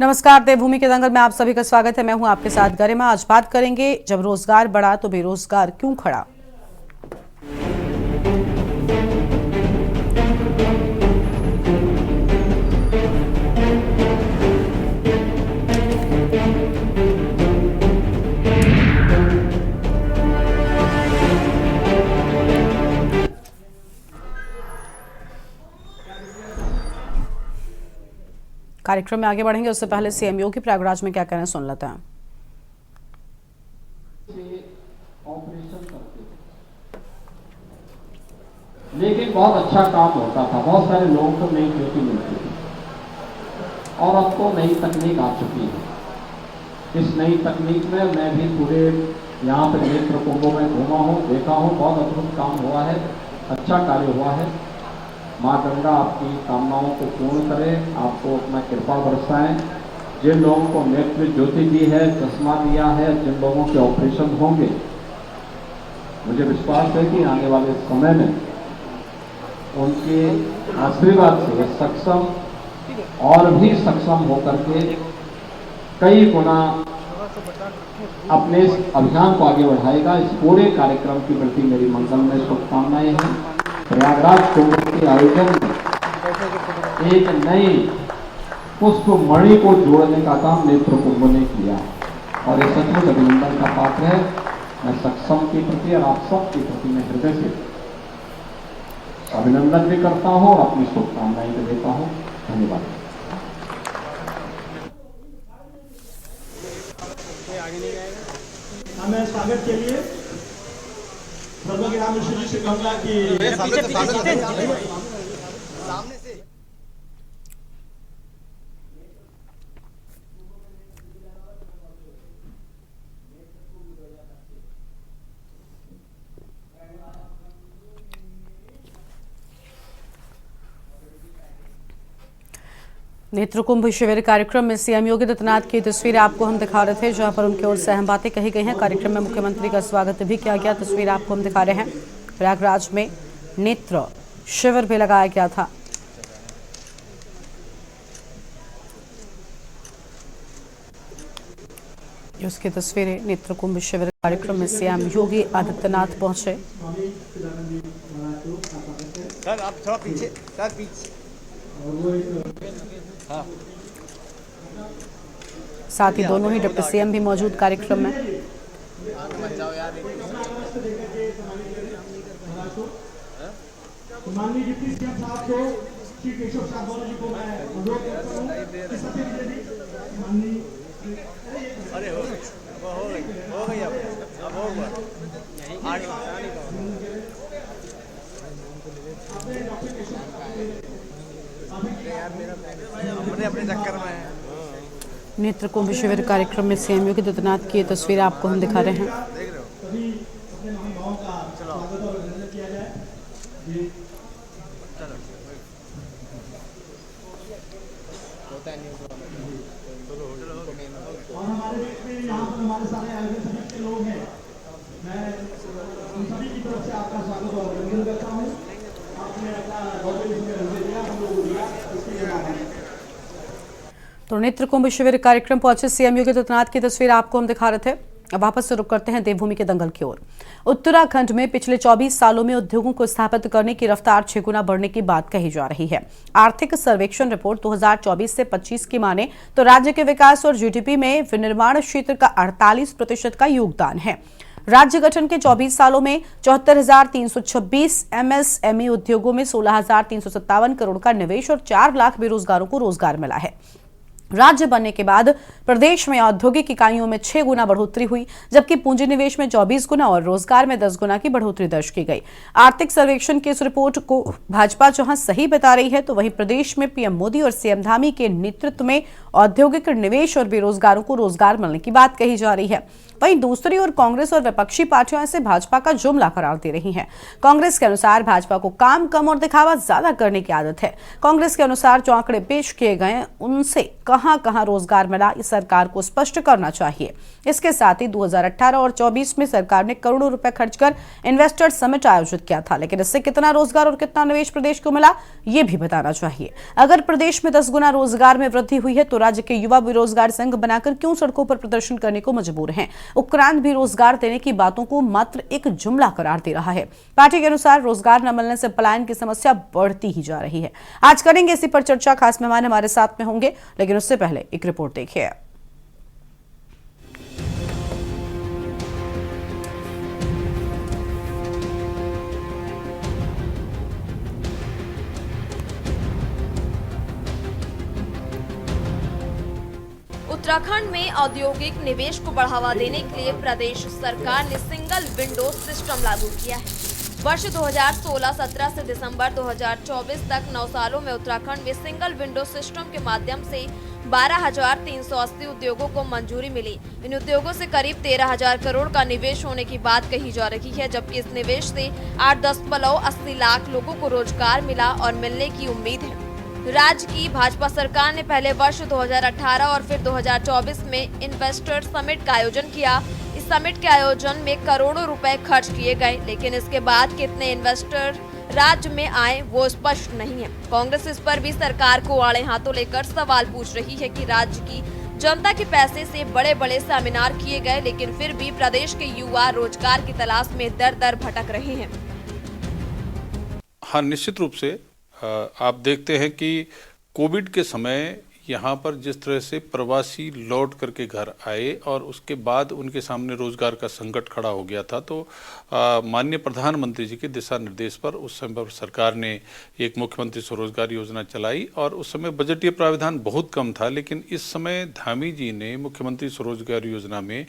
नमस्कार, देवभूमि के दंगल में आप सभी का स्वागत है। मैं हूं आपके साथ गरिमा। आज बात करेंगे, जब रोजगार बढ़ा तो बेरोजगार क्यों खड़ा। कार्यक्रम में आगे बढ़ेंगे उससे पहले सीएम योगी प्रयागराज में क्या कहना सुन लेते हैं। ऑपरेशन करते लेकिन बहुत अच्छा काम होता था, बहुत सारे लोगों को नई ड्यूटी मिलती थी और अब तो नई तकनीक आ चुकी है। इस नई तकनीक में मैं भी पूरे यहाँ पे नेत्र कुंभों में घूमा हूँ, देखा हूँ, बहुत अद्भुत काम हुआ है, अच्छा कार्य हुआ है। माँ गंगा आपकी कामनाओं को पूर्ण करे, आपको अपना कृपा बरसाएं। जिन लोगों को नेत्र ज्योति दी है, चश्मा दिया है, जिन लोगों के ऑपरेशन होंगे, मुझे विश्वास है कि आने वाले समय में उनके आशीर्वाद से सक्षम और भी सक्षम होकर के कई गुना अपने इस अभियान को आगे बढ़ाएगा। इस पूरे कार्यक्रम के प्रति मेरी मंगलमय शुभकामनाएं हैं। प्रयागराज कुंभ के आयोजन में एक नई पुष्प मणि को जोड़ने का काम नेत्र कुंभ ने किया और ये सचमुच अभिनंदन का पात्र है। मैं सक्षम के प्रति और आप सब के प्रति मैं हृदय से अभिनंदन भी करता हूं और अपनी शुभकामनाएं भी देता हूं। धन्यवाद। हमें स्वागत के लिए सर्वग्राम श्री से कहूंगा कि सामने से नेत्र कुंभ शिविर कार्यक्रम में सीएम योगी आदित्यनाथ की तस्वीर आपको हम दिखा रहे थे, जहां पर उनकी ओर से अहम बातें कही गई हैं। कार्यक्रम में मुख्यमंत्री का स्वागत भी किया गया। तस्वीर आपको हम दिखा रहे हैं। प्रयागराज में नेत्र शिविर भी लगाया गया था। उसकी तस्वीरें नेत्र कुंभ शिविर कार्यक्रम में सीएम योगी आदित्यनाथ पहुंचे। सर आप थोड़ा पीछे, सर पीछे। साथ ही दोनों ही डिप्टी सीएम भी मौजूद कार्यक्रम में। माननीय डिप्टी सीएम साहब को, श्री केशव साहब जी को मैं अनुरोध करता हूँ कि सभी माननीय अरे हो गई अब हो गया अपने चक्कर में। नेत्र कुंभ शिविर कार्यक्रम में सीएम योगी आदित्यनाथ की तस्वीर आपको हम दिखा रहे हैं। और हमारे बीच में यहाँ पर हमारे सारे आयोजन समिति के लोग हैं, मैं उन सभी की तरफ से आपका स्वागत और अभिनंदन करता हूँ। आपने अपना हम लोग दिया, इसके लिए तो नेत्र कुंभ शिविर कार्यक्रम पहुंचे सीएम योगी आदित्यनाथ की तस्वीर आपको हम दिखा रहे थे। अब वापस से रुक करते हैं देवभूमि के दंगल की ओर। उत्तराखंड में पिछले 24 सालों में उद्योगों को स्थापित करने की रफ्तार 6 गुना बढ़ने की बात कही जा रही है। आर्थिक सर्वेक्षण रिपोर्ट 2024 से 25 की माने तो राज्य के विकास और जीडीपी में विनिर्माण क्षेत्र का 48% का योगदान है। राज्य गठन के 24 सालों में 74,326 एमएसएमई उद्योगों में 16,357 करोड़ का निवेश और 4 लाख बेरोजगारों को रोजगार मिला है। राज्य बनने के बाद प्रदेश में औद्योगिक इकाइयों में 6 गुना बढ़ोतरी हुई, जबकि पूंजी निवेश में 24 गुना और रोजगार में 10 गुना की बढ़ोतरी दर्ज की गई। आर्थिक सर्वेक्षण की इस रिपोर्ट को भाजपा जहां सही बता रही है, तो वहीं प्रदेश में पीएम मोदी और सीएम धामी के नेतृत्व में औद्योगिक निवेश और बेरोजगारों को रोजगार मिलने की बात कही जा रही है। वहीं दूसरी ओर कांग्रेस और विपक्षी पार्टियां इसे भाजपा का जुमला करार दे रही हैं। कांग्रेस के अनुसार भाजपा को काम कम और दिखावा ज्यादा करने की आदत है। कांग्रेस के अनुसार जो आंकड़े पेश किए गए उनसे कहां कहां रोजगार मिला, इस सरकार को स्पष्ट करना चाहिए। इसके साथ ही 2018 और 24 में सरकार ने करोड़ों रुपए खर्च कर इन्वेस्टर्स समिट आयोजित किया था, लेकिन इससे कितना रोजगार और कितना निवेश प्रदेश को मिला, ये भी बताना चाहिए। अगर प्रदेश में 10 गुना रोजगार में वृद्धि हुई है तो राज्य के युवा बेरोजगार संघ बनाकर क्यों सड़कों पर प्रदर्शन करने को मजबूर हैं? उपरांत भी रोजगार देने की बातों को मात्र एक जुमला करार दे रहा है। पार्टी के अनुसार रोजगार न मिलने से पलायन की समस्या बढ़ती ही जा रही है। आज करेंगे इसी पर चर्चा। खास मेहमान हमारे साथ में होंगे, लेकिन उससे पहले एक रिपोर्ट देखिए। उत्तराखंड में औद्योगिक निवेश को बढ़ावा देने के लिए प्रदेश सरकार ने सिंगल विंडो सिस्टम लागू किया है। वर्ष 2016-17 से दिसंबर 2024 तक 9 सालों में उत्तराखंड में सिंगल विंडो सिस्टम के माध्यम से 12,380 उद्योगों को मंजूरी मिली। इन उद्योगों से करीब 13,000 करोड़ का निवेश होने की बात कही जा रही है, जबकि इस निवेश से 8.80 लाख लोगों को रोजगार मिला और मिलने की उम्मीद है। राज्य की भाजपा सरकार ने पहले वर्ष 2018 और फिर 2024 में इन्वेस्टर समिट का आयोजन किया। इस समिट के आयोजन में करोड़ों रुपए खर्च किए गए, लेकिन इसके बाद कितने इन्वेस्टर राज्य में आए वो स्पष्ट नहीं है। कांग्रेस इस पर भी सरकार को आड़े हाथों लेकर सवाल पूछ रही है कि राज्य की जनता के पैसे से बड़े बड़े सेमिनार किए गए, लेकिन फिर भी प्रदेश के युवा रोजगार की तलाश में दर दर भटक रहे हैं। हाँ, निश्चित रूप से आप देखते हैं कि कोविड के समय यहाँ पर जिस तरह से प्रवासी लौट करके घर आए और उसके बाद उनके सामने रोजगार का संकट खड़ा हो गया था, तो माननीय प्रधानमंत्री जी के दिशा निर्देश पर उस समय पर सरकार ने एक मुख्यमंत्री स्वरोजगार योजना चलाई और उस समय बजटीय प्रावधान बहुत कम था। लेकिन इस समय धामी जी ने मुख्यमंत्री स्वरोजगार योजना में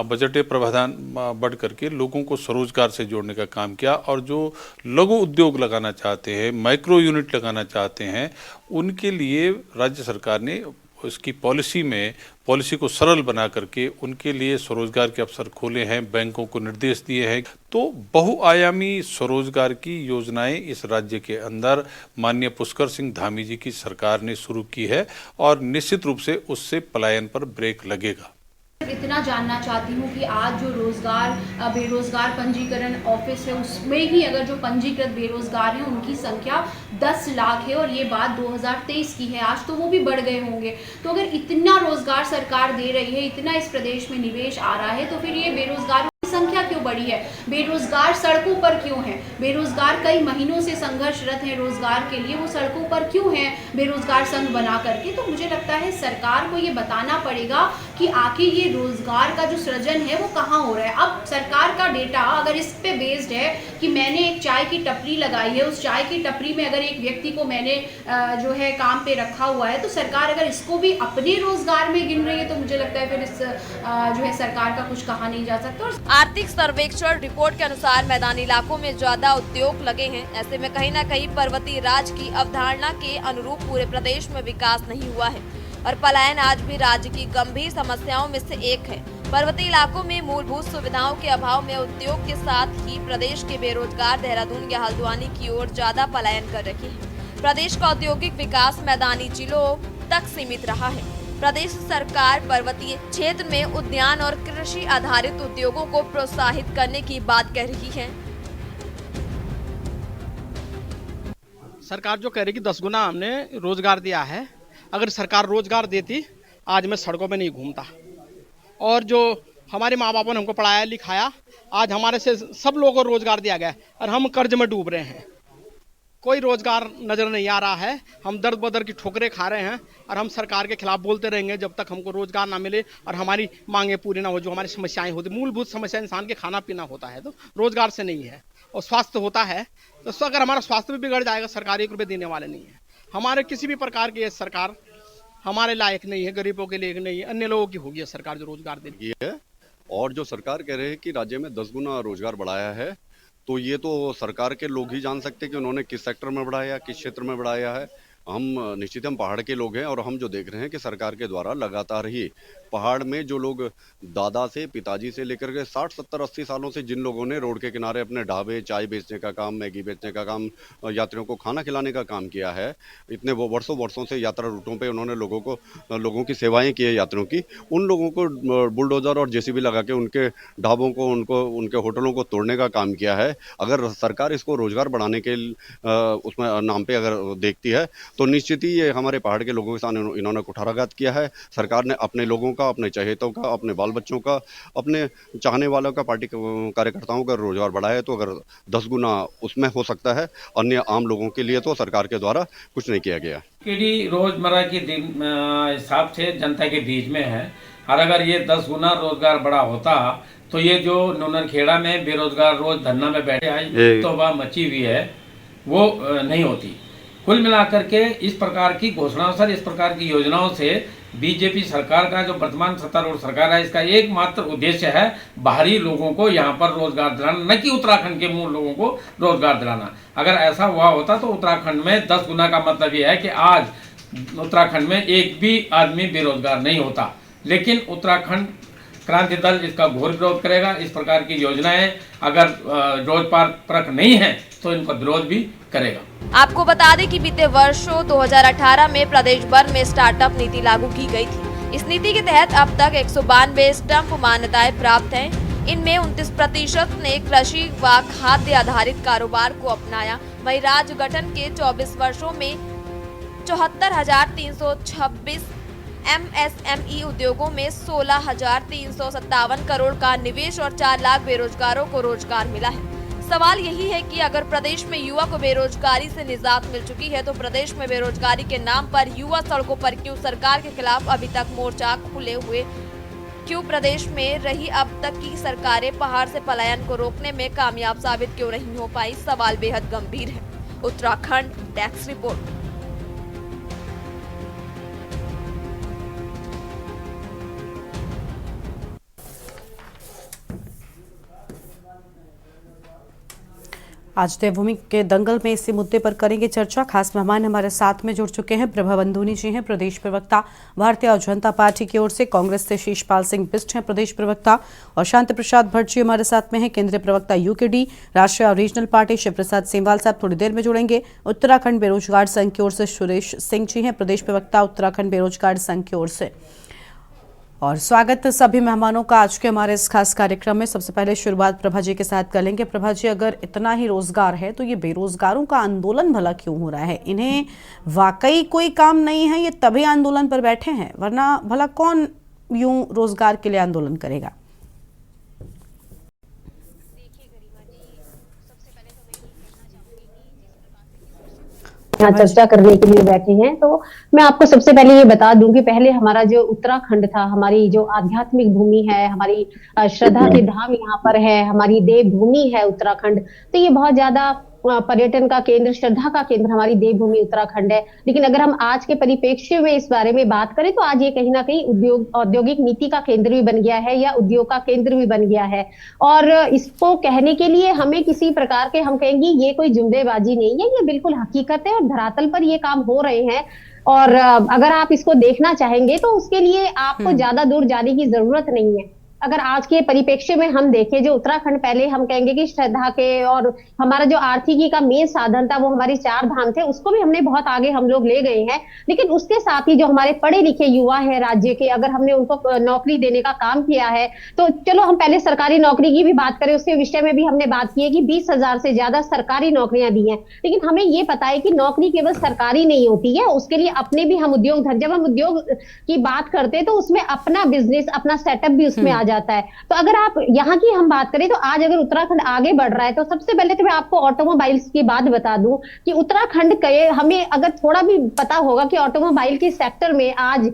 बजटीय प्रावधान बढ़ करके लोगों को स्वरोजगार से जोड़ने का काम किया और जो लघु उद्योग लगाना चाहते हैं, माइक्रो यूनिट लगाना चाहते हैं, उनके लिए राज्य सरकार ने उसकी पॉलिसी को सरल बना करके उनके लिए स्वरोजगार के अवसर खोले हैं, बैंकों को निर्देश दिए हैं। तो बहुआयामी स्वरोजगार की योजनाएं इस राज्य के अंदर माननीय पुष्कर सिंह धामी जी की सरकार ने शुरू की है और निश्चित रूप से उससे पलायन पर ब्रेक लगेगा। इतना जानना चाहती हूँ कि आज जो बेरोजगार पंजीकरण ऑफिस है उसमें ही अगर जो पंजीकृत बेरोजगार हैं उनकी संख्या 10 लाख है और ये बात 2023 की है। आज तो वो भी बढ़ गए होंगे। तो अगर इतना रोजगार सरकार दे रही है, इतना इस प्रदेश में निवेश आ रहा है, तो फिर ये बेरोजगारों की संख्या क्यों बढ़ी है? बेरोजगार सड़कों पर क्यों हैं? बेरोजगार कई महीनों से संघर्षरत हैं रोजगार के लिए, वो सड़कों पर क्यों हैं बेरोजगार संघ बना करके? तो मुझे लगता है सरकार को ये बताना पड़ेगा कि आखिर ये रोजगार का जो सृजन है वो कहाँ हो रहा है। अब सरकार का डेटा अगर इस पे बेस्ड है कि मैंने एक चाय की टपरी लगाई है, उस चाय की टपरी में अगर एक व्यक्ति को मैंने जो है काम पे रखा हुआ है, तो सरकार अगर इसको भी अपने रोजगार में गिन रही है, तो मुझे लगता है फिर इस जो है सरकार का कुछ कहा नहीं जा सकता। आर्थिक सर्वेक्षण रिपोर्ट के अनुसार मैदानी इलाकों में ज्यादा उद्योग लगे हैं। ऐसे में कहीं न कहीं पर्वतीय राज्य की अवधारणा के अनुरूप पूरे प्रदेश में विकास नहीं हुआ है और पलायन आज भी राज्य की गंभीर समस्याओं में से एक है। पर्वतीय इलाकों में मूलभूत सुविधाओं के अभाव में उद्योग के साथ ही प्रदेश के बेरोजगार देहरादून या हल्द्वानी की ओर ज्यादा पलायन कर रहे हैं। प्रदेश का औद्योगिक विकास मैदानी जिलों तक सीमित रहा है। प्रदेश सरकार पर्वतीय क्षेत्र में उद्यान और कृषि आधारित उद्योगों को प्रोत्साहित करने की बात कह रही है। सरकार जो कह रही कि 10 गुना हमने रोजगार दिया है, अगर सरकार रोजगार देती आज मैं सड़कों पे नहीं घूमता। और जो हमारे माँ बापों ने हमको पढ़ाया लिखाया, आज हमारे से सब लोगों को रोजगार दिया गया और हम कर्ज में डूब रहे हैं। कोई रोजगार नजर नहीं आ रहा है। हम दर्द बदर की ठोकरें खा रहे हैं और हम सरकार के खिलाफ बोलते रहेंगे जब तक हमको रोजगार ना मिले और हमारी मांगे पूरी ना हो। जो हमारी समस्याएं होती, मूलभूत समस्या इंसान के खाना पीना होता है, तो रोजगार से नहीं है। और स्वास्थ्य होता है तो अगर हमारा स्वास्थ्य भी बिगड़ जाएगा, सरकार 1 रुपये देने वाले नहीं है। हमारे किसी भी प्रकार की सरकार हमारे लायक नहीं है, गरीबों के लिए नहीं है, अन्य लोगों की होगी सरकार जो रोजगार देगी है। और जो सरकार कह रहे हैं कि राज्य में 10 गुना रोजगार बढ़ाया है, तो ये तो सरकार के लोग ही जान सकते हैं कि उन्होंने किस सेक्टर में बढ़ाया, किस क्षेत्र में बढ़ाया है। हम निश्चित हम पहाड़ के लोग हैं और हम जो देख रहे हैं कि सरकार के द्वारा लगातार ही पहाड़ में जो लोग दादा से पिताजी से लेकर के 60, 70, 80 सालों से जिन लोगों ने रोड के किनारे अपने ढाबे, चाय बेचने का काम, मैगी बेचने का काम, यात्रियों को खाना खिलाने का काम किया है, इतने वो वर्षों से यात्रा रूटों पे उन्होंने लोगों की सेवाएं की है, यात्रियों की, उन लोगों को बुलडोजर और जेसीबी लगा के उनके ढाबों को, उनके होटलों को तोड़ने का काम किया है। अगर सरकार इसको रोजगार बढ़ाने के उसमें नाम पे अगर देखती है तो निश्चित ही ये हमारे पहाड़ के लोगों के साथ इन्होंने कुठाराघात किया है। सरकार ने अपने लोगों का, अपने चहेतों का, अपने बाल बच्चों का, अपने चाहने वालों का, पार्टी कार्यकर्ताओं का रोजगार बढ़ाया है तो अगर 10 गुना उसमें हो सकता है, अन्य आम लोगों के लिए तो सरकार के द्वारा कुछ नहीं किया गया। केडी रोजमर्रा के हिसाब से जनता के बीच में है, और अगर ये 10 गुना रोजगार बड़ा होता तो ये जो नूनरखेड़ा में बेरोजगार रोज धरना में बैठे हैं तो वह मची हुई है वो नहीं होती। कुल मिलाकर के इस प्रकार की घोषणाओं से, इस प्रकार की योजनाओं से बीजेपी सरकार का जो वर्तमान सत्तारूढ़ सरकार है, इसका एकमात्र उद्देश्य है बाहरी लोगों को यहाँ पर रोजगार दिलाना, न कि उत्तराखंड के मूल लोगों को रोजगार दिलाना। अगर ऐसा हुआ होता तो उत्तराखंड में 10 गुना का मतलब यह है कि आज उत्तराखंड में एक भी आदमी बेरोजगार नहीं होता। लेकिन उत्तराखंड क्रांति दल इसका घोर विरोध करेगा। इस प्रकार की योजनाएं अगर रोजगारपरक नहीं है तो इनका विरोध भी करेगा। आपको बता दें कि बीते वर्षों 2018 में प्रदेश भर में स्टार्टअप नीति लागू की गई थी। इस नीति के तहत अब तक 192 स्टम्प मान्यताएं प्राप्त हैं। इनमें 29% ने कृषि व खाद्य आधारित कारोबार को अपनाया। वहीं राज्य गठन के 24 वर्षों में 74,326 MSME उद्योगों में 16,357 करोड़ का निवेश और 4 लाख बेरोजगारों को रोजगार मिला है। सवाल यही है कि अगर प्रदेश में युवा को बेरोजगारी से निजात मिल चुकी है तो प्रदेश में बेरोजगारी के नाम पर युवा सड़कों पर क्यों सरकार के खिलाफ अभी तक मोर्चा खुले हुए? क्यों प्रदेश में रही अब तक की सरकारें पहाड़ से पलायन को रोकने में कामयाब साबित क्यों नहीं हो पाई? सवाल बेहद गंभीर है। Uttarakhand desk report. आज देवभूमि के दंगल में इसी मुद्दे पर करेंगे चर्चा। खास मेहमान हमारे साथ में जुड़ चुके हैं। प्रभा बंधूनी जी हैं, प्रदेश प्रवक्ता भारतीय जनता पार्टी की ओर से। कांग्रेस से शीशपाल सिंह बिष्ट हैं, प्रदेश प्रवक्ता। और शांति प्रसाद भट्ट जी हमारे साथ में हैं, केंद्रीय प्रवक्ता यूकेडी, राष्ट्रीय और रीजनल पार्टी। शिव प्रसाद सेमवाल साहब थोड़ी देर में जुड़ेंगे। उत्तराखंड बेरोजगार संघ की ओर से सुरेश सिंह जी हैं, प्रदेश प्रवक्ता उत्तराखंड बेरोजगार संघ की ओर से। और स्वागत सभी मेहमानों का आज के हमारे इस खास कार्यक्रम में। सबसे पहले शुरुआत प्रभा जी के साथ करेंगे। प्रभा जी, अगर इतना ही रोजगार है तो ये बेरोजगारों का आंदोलन भला क्यों हो रहा है? इन्हें वाकई कोई काम नहीं है, ये तभी आंदोलन पर बैठे हैं, वरना भला कौन यूं रोजगार के लिए आंदोलन करेगा? यहाँ चर्चा करने के लिए बैठे हैं तो मैं आपको सबसे पहले ये बता दूं कि पहले हमारा जो उत्तराखंड था, हमारी जो आध्यात्मिक भूमि है, हमारी श्रद्धा के धाम यहाँ पर है, हमारी देवभूमि है उत्तराखंड। तो ये बहुत ज्यादा पर्यटन का केंद्र, श्रद्धा का केंद्र हमारी देवभूमि उत्तराखंड है। लेकिन अगर हम आज के परिप्रेक्ष्य में इस बारे में बात करें तो आज ये कहीं ना कहीं औद्योगिक नीति का केंद्र भी बन गया है या उद्योग का केंद्र भी बन गया है। और इसको कहने के लिए हमें किसी प्रकार के, हम कहेंगे ये कोई जुमलेबाजी नहीं है, ये बिल्कुल हकीकत है और धरातल पर ये काम हो रहे हैं। और अगर आप इसको देखना चाहेंगे तो उसके लिए आपको ज्यादा दूर जाने की जरूरत नहीं है। अगर आज के परिप्रेक्ष्य में हम देखें, जो उत्तराखंड पहले हम कहेंगे कि श्रद्धा के और हमारा जो आर्थिकी का मेन साधन था वो हमारे 4 धाम थे, उसको भी हमने बहुत आगे हम लोग ले गए हैं। लेकिन उसके साथ ही जो हमारे पढ़े लिखे युवा है राज्य के, अगर हमने उनको नौकरी देने का काम किया है तो चलो हम पहले सरकारी नौकरी की भी बात करें, उसके विषय में भी हमने बात की है कि 20,000 से ज्यादा सरकारी नौकरियां दी हैं। लेकिन हमें ये पता है कि नौकरी केवल सरकारी नहीं होती है, उसके लिए अपने भी हम उद्योग, जब हम उद्योग की बात करते हैं तो उसमें अपना बिजनेस, अपना सेटअप भी उसमें आ जाता है। तो अगर आप यहाँ की हम बात करें तो आज अगर उत्तराखंड आगे बढ़ रहा है तो सबसे पहले तो मैं आपको ऑटोमोबाइल्स की बात बता दूं कि उत्तराखंड के, हमें अगर थोड़ा भी पता होगा कि ऑटोमोबाइल के सेक्टर में आज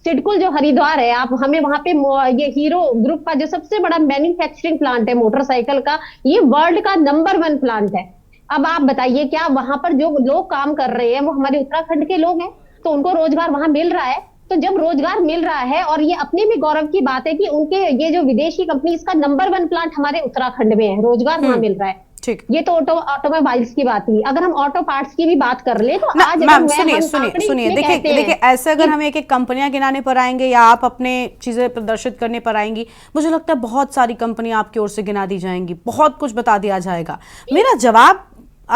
सिडकुल जो हरिद्वार है, आप हमें वहां पे ये हीरो ग्रुप का जो सबसे बड़ा मैन्युफैक्चरिंग प्लांट है मोटरसाइकिल का, ये वर्ल्ड का नंबर 1 प्लांट है। अब आप बताइए क्या वहां पर जो लोग काम कर रहे हैं वो हमारे उत्तराखंड के लोग हैं? तो उनको रोजगार वहां मिल रहा है। तो जब रोजगार मिल रहा है, और ये अपने में गौरव की बात है कि उनके ये जो विदेशी कंपनी, इसका नंबर 1 प्लांट हमारे उत्तराखंड में है, रोजगार वहां मिल रहा है। ठीक, ये तो ऑटोमोबाइल्स की बात हुई। अगर हम ऑटो पार्ट्स की भी बात कर ले तो आज मैम सुनिए देखिए ऐसे अगर हम एक कंपनियां गिनाने पर आएंगे या आप अपने चीजें प्रदर्शित करने पर आएंगी, मुझे लगता है बहुत सारी कंपनियां आपकी ओर से गिना दी जाएंगी, बहुत कुछ बता दिया जाएगा। मेरा जवाब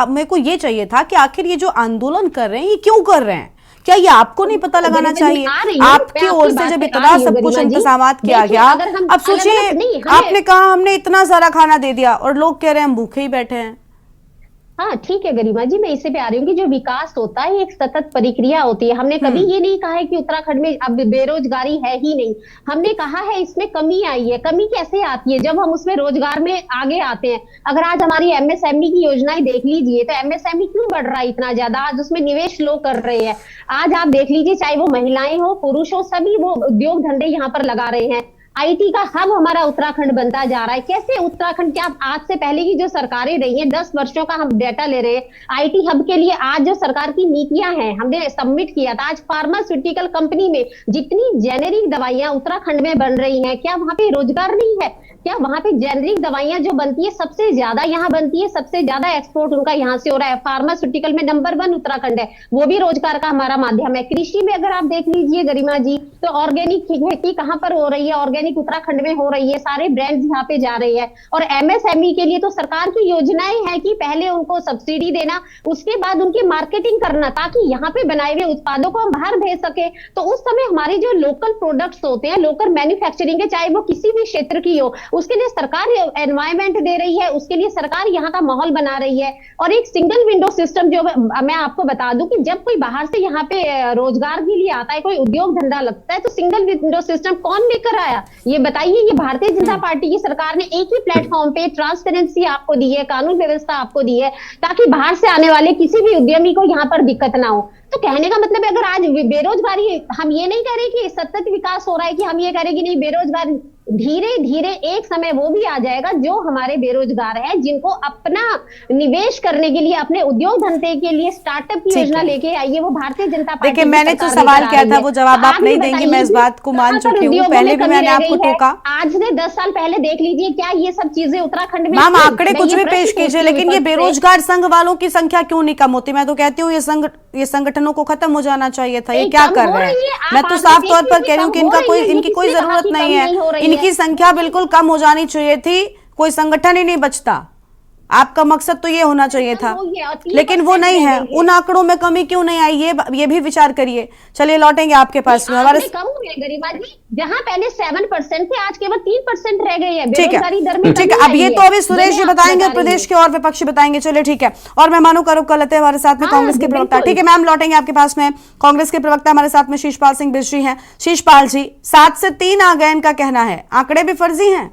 मेरे को ये चाहिए था कि आखिर ये जो आंदोलन कर रहे हैं ये क्यों कर रहे हैं? क्या ये आपको नहीं पता लगाना चाहिए? आपकी ओर से जब इतना सब कुछ इंतजाम किया गया, अब सोचिए आपने कहा हमने इतना सारा खाना दे दिया और लोग कह रहे हैं हम भूखे ही बैठे हैं। हाँ ठीक है गरिमा जी, मैं इसे पे आ रही हूँ कि जो विकास होता है एक सतत प्रक्रिया होती है। हमने कभी ये नहीं कहा है कि उत्तराखंड में अब बेरोजगारी है ही नहीं, हमने कहा है इसमें कमी आई है। कमी कैसे आती है? जब हम उसमें रोजगार में आगे आते हैं। अगर आज हमारी एमएसएमई की योजनाएं देख लीजिए तो एमएसएमई क्यों बढ़ रहा है इतना ज्यादा? आज उसमें निवेश लोग कर रहे हैं। आज आप देख लीजिए, चाहे वो महिलाएं हो पुरुष हो, सभी वो उद्योग धंधे यहाँ पर लगा रहे हैं। आईटी का हब हमारा उत्तराखंड बनता जा रहा है। कैसे उत्तराखंड, क्या आज से पहले की जो सरकारें रही हैं, 10 वर्षों का हम डेटा ले रहे हैं आईटी हब के लिए। आज जो सरकार की नीतियां हैं हमने सबमिट किया था। आज फार्मास्यूटिकल कंपनी में जितनी जेनेरिक दवाइयां उत्तराखंड में बन रही हैं, क्या वहां पे रोजगार नहीं है? क्या वहां पे जेनेरिक दवाइयां जो बनती है सबसे ज्यादा यहाँ बनती है, सबसे ज्यादा एक्सपोर्ट उनका यहाँ से हो रहा है। फार्मास्यूटिकल में नंबर 1 उत्तराखंड है, वो भी रोजगार का हमारा माध्यम है। कृषि में अगर आप देख लीजिए गरिमा जी, तो ऑर्गेनिक खेती कहाँ पर हो रही है? ऑर्गेनिक उत्तराखंड में हो रही है। सारे ब्रांड्स यहाँ पे जा रहे हैं। और एमएसएमई के लिए तो सरकार की योजनाएं हैं कि पहले उनको सब्सिडी देना, उसके बाद उनकी मार्केटिंग करना, ताकि यहाँ पे बनाए हुए उत्पादों को हम बाहर भेज सके। तो उस समय हमारी जो लोकल प्रोडक्ट्स होते हैं, लोकल मैन्युफैक्चरिंग है, चाहे वो किसी भी क्षेत्र की हो, उसके लिए सरकार एनवायरमेंट दे रही है, उसके लिए सरकार यहाँ का माहौल बना रही है। और एक सिंगल विंडो सिस्टम, जो मैं आपको बता दूं कि जब कोई बाहर से यहाँ पे रोजगार के लिए आता है, कोई उद्योग धंधा लगता है, तो सिंगल विंडो सिस्टम कौन लेकर आया ये बताइए? ये भारतीय जनता पार्टी की सरकार ने एक ही प्लेटफॉर्म पे ट्रांसपेरेंसी आपको दी है, कानून व्यवस्था आपको दी है, ताकि बाहर से आने वाले किसी भी उद्यमी को यहाँ पर दिक्कत ना हो। तो कहने का मतलब है, अगर आज बेरोजगारी, हम ये नहीं कह रहे कि सतत विकास हो रहा है, कि हम ये कह रहे कि नहीं बेरोजगारी, धीरे धीरे एक समय वो भी आ जाएगा जो हमारे बेरोजगार हैं, जिनको अपना निवेश करने के लिए, अपने उद्योग धंधे के लिए स्टार्टअप की योजना लेके आइए, वो भारतीय जनता पार्टी। देखिए, मैंने जो सवाल किया था वो जवाब आप नहीं देंगी, मैं इस बात को मान चुकी हूँ। पहले भी मैंने आपको टोका। आज से 10 साल पहले देख लीजिए, क्या ये सब चीजें उत्तराखंड में? मैम, आंकड़े कुछ भी पेश कीजिए, लेकिन ये बेरोजगार संघ वालों की संख्या क्यों नहीं कम होती? मैं तो कहती हूँ ये संगठनों को खत्म हो जाना चाहिए था। ये क्या कर रहे हैं? मैं तो साफ तौर पर कह रही हूँ कि इनकी कोई जरूरत नहीं है। इनकी संख्या बिल्कुल कम हो जानी चाहिए थी, कोई संगठन ही नहीं बचता। आपका मकसद तो ये होना चाहिए था, लेकिन वो नहीं है। उन आंकड़ों में कमी क्यों नहीं आई, ये भी विचार करिए। चलिए लौटेंगे आपके पास में। हमारे कम हुए गरिमा जी, जहां पहले 7% थे, आज केवल 3% रह गए हैं। ठीक बेरोजगारी दर में ठीक है, अब ये तो अभी सुरेश जी बताएंगे, प्रदेश के और विपक्षी बताएंगे। चलिए ठीक है। और मेहमानों का रुख कर लेते हैं हमारे साथ में कांग्रेस के प्रवक्ता। ठीक है मैम, लौटेंगे आपके पास में। कांग्रेस के प्रवक्ता हमारे साथ में शीशपाल सिंह बिश्री हैं। शीशपाल जी, 7 से 3 आ गए, इनका कहना है। आंकड़े भी फर्जी हैं?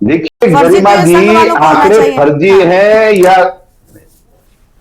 देखिए गरिमा जी, आंकड़े फर्जी हैं या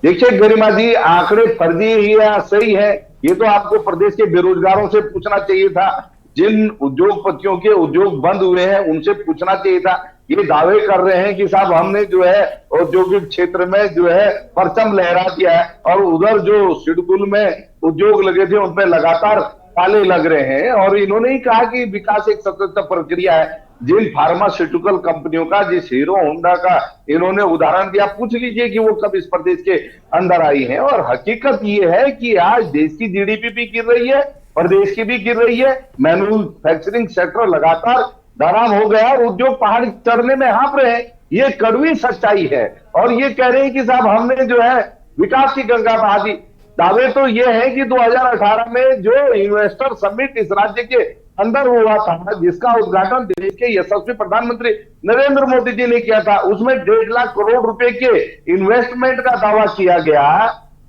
देखिए गरिमा जी, आंकड़े फर्जी ही या सही है, ये तो आपको प्रदेश के बेरोजगारों से पूछना चाहिए था। जिन उद्योगपतियों के उद्योग बंद हुए हैं उनसे पूछना चाहिए था। ये दावे कर रहे हैं कि साहब हमने जो है औद्योगिक क्षेत्र में जो है परचम लहरा दिया है, और उधर जो सिडकुल में उद्योग लगे थे उनमें लगातार ताले लग रहे हैं। और इन्होंने ही कहा कि विकास एक सतत प्रक्रिया है। जिन फार्मास्यूटिकल कंपनियों का, जिस हीरो होंडा का इन्होंने उदाहरण दिया, पूछ लीजिए कि वो कब इस प्रदेश के अंदर आई है। और हकीकत ये है कि आज देश की जीडीपी भी गिर रही है, प्रदेश की भी गिर रही है। मैन्युफैक्चरिंग सेक्टर लगातार धराम हो गया और उद्योग पहाड़ चढ़ने में हाँप रहे हैं। ये कड़वी सच्चाई है। और ये कह रहे हैं कि साहब हमने जो है विकास की गंगा बहा दी। दावे तो ये है कि 2018 में जो इन्वेस्टर समिट इस राज्य के अंदर हुआ था, जिसका उद्घाटन देश के यशस्वी प्रधानमंत्री नरेंद्र मोदी जी ने किया था, उसमें 1.5 लाख करोड़ रुपए के इन्वेस्टमेंट का दावा किया गया।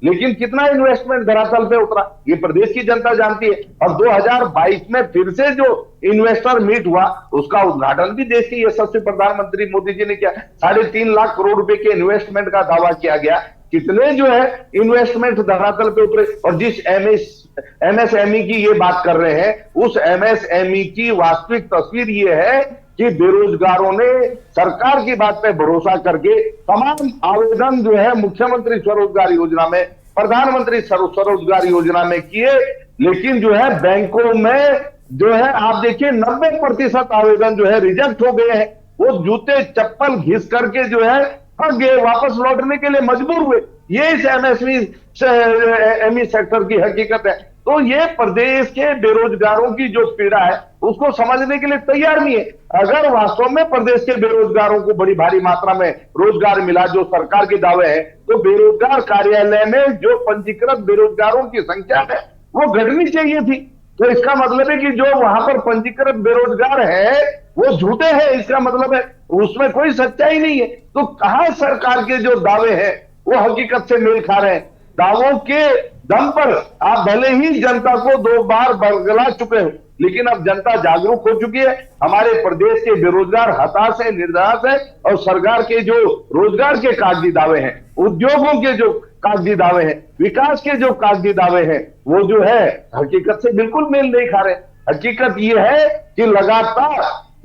लेकिन कितना इन्वेस्टमेंट धरातल पे उतरा ये प्रदेश की जनता जानती है। और 2022 में फिर से जो इन्वेस्टर मीट हुआ, उसका उद्घाटन भी देश के यशस्वी प्रधानमंत्री मोदी जी ने किया। 3.5 लाख करोड़ रुपए के इन्वेस्टमेंट का दावा किया गया। कितने जो है इन्वेस्टमेंट धरातल पे उतरे। और जिस एमएसएमई की ये बात कर रहे हैं, उस एमएसएमई की वास्तविक तस्वीर ये है कि बेरोजगारों ने सरकार की बात पे भरोसा करके तमाम आवेदन जो है मुख्यमंत्री स्वरोजगार योजना में, प्रधानमंत्री स्वरोजगार योजना में किए, लेकिन जो है बैंकों में जो है आप देखिए 90% आवेदन जो है रिजेक्ट हो गए हैं। वो जूते चप्पल घिस करके जो है गए, वापस लौटने के लिए मजबूर हुए। ये इस एमएसएमई सेक्टर की हकीकत है। तो ये प्रदेश के बेरोजगारों की जो पीड़ा है उसको समझने के लिए तैयार नहीं है। अगर वास्तव में प्रदेश के बेरोजगारों को बड़ी भारी मात्रा में रोजगार मिला, जो सरकार के दावे हैं, तो बेरोजगार कार्यालय में जो पंजीकृत बेरोजगारों की संख्या है वो घटनी चाहिए थी। तो इसका मतलब है कि जो वहां पर पंजीकृत बेरोजगार है वो झूठे हैं। इसका मतलब है उसमें कोई सच्चाई नहीं है। तो कहां सरकार के जो दावे हैं वो हकीकत से मेल खा रहे हैं? दावों के दम पर आप भले ही जनता को 2 बार बरगला चुके हो, लेकिन अब जनता जागरूक हो चुकी है। हमारे प्रदेश के बेरोजगार हताश है, निर्धास है, और सरकार के जो रोजगार के कागजी दावे हैं, उद्योगों के जो कागजी दावे हैं, विकास के जो कागजी दावे हैं, वो जो है हकीकत से बिल्कुल मेल नहीं खा रहे। हकीकत ये है कि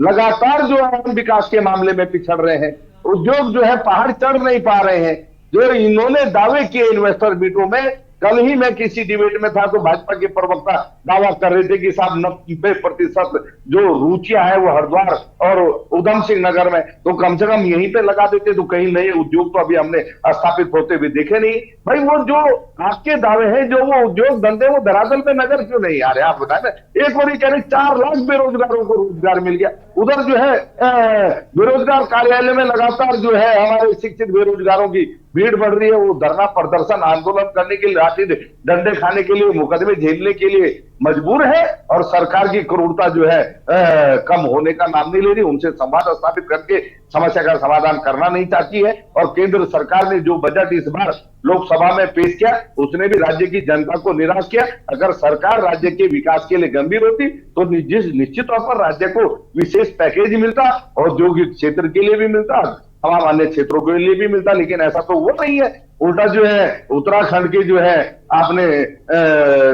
लगातार जो हम विकास के मामले में पिछड़ रहे हैं, उद्योग जो है पहाड़ चढ़ नहीं पा रहे हैं। जो इन्होंने दावे किए इन्वेस्टर मीटों में, कल ही मैं किसी डिबेट में था तो भाजपा के प्रवक्ता दावा कर रहे थे कि साहब 90% जो रुचियां है वो हरिद्वार और उधम सिंह नगर में, तो कम से कम यहीं पे लगा देते तो कहीं नए उद्योग तो अभी हमने स्थापित होते हुए देखे नहीं। भाई वो जो आपके दावे हैं, जो वो उद्योग धंधे, वो धरातल पे नजर क्यों नहीं आ रहे? आप बताए ना। एक बार कह रहे 4 लाख बेरोजगारों को रोजगार मिल गया। उधर जो है बेरोजगार कार्यालय में लगातार जो है हमारे शिक्षित बेरोजगारों की भीड़ बढ़ रही है। वो धरना प्रदर्शन आंदोलन करने के लिए, राशि डंडे खाने के लिए, मुकदमे झेलने के लिए मजबूर है, और सरकार की क्रूरता जो है कम होने का नाम नहीं ले रही। उनसे संवाद स्थापित करके समस्या का समाधान करना नहीं चाहती है। और केंद्र सरकार ने जो बजट इस बार लोकसभा में पेश किया, उसने भी राज्य की जनता को निराश किया। अगर सरकार राज्य के विकास के लिए गंभीर होती तो निश्चित तौर पर राज्य को विशेष पैकेज मिलता, औद्योगिक क्षेत्र के लिए भी मिलता, तमाम अन्य क्षेत्रों के लिए भी मिलता, लेकिन ऐसा तो वो नहीं है। उल्टा जो है उत्तराखंड की जो है आपने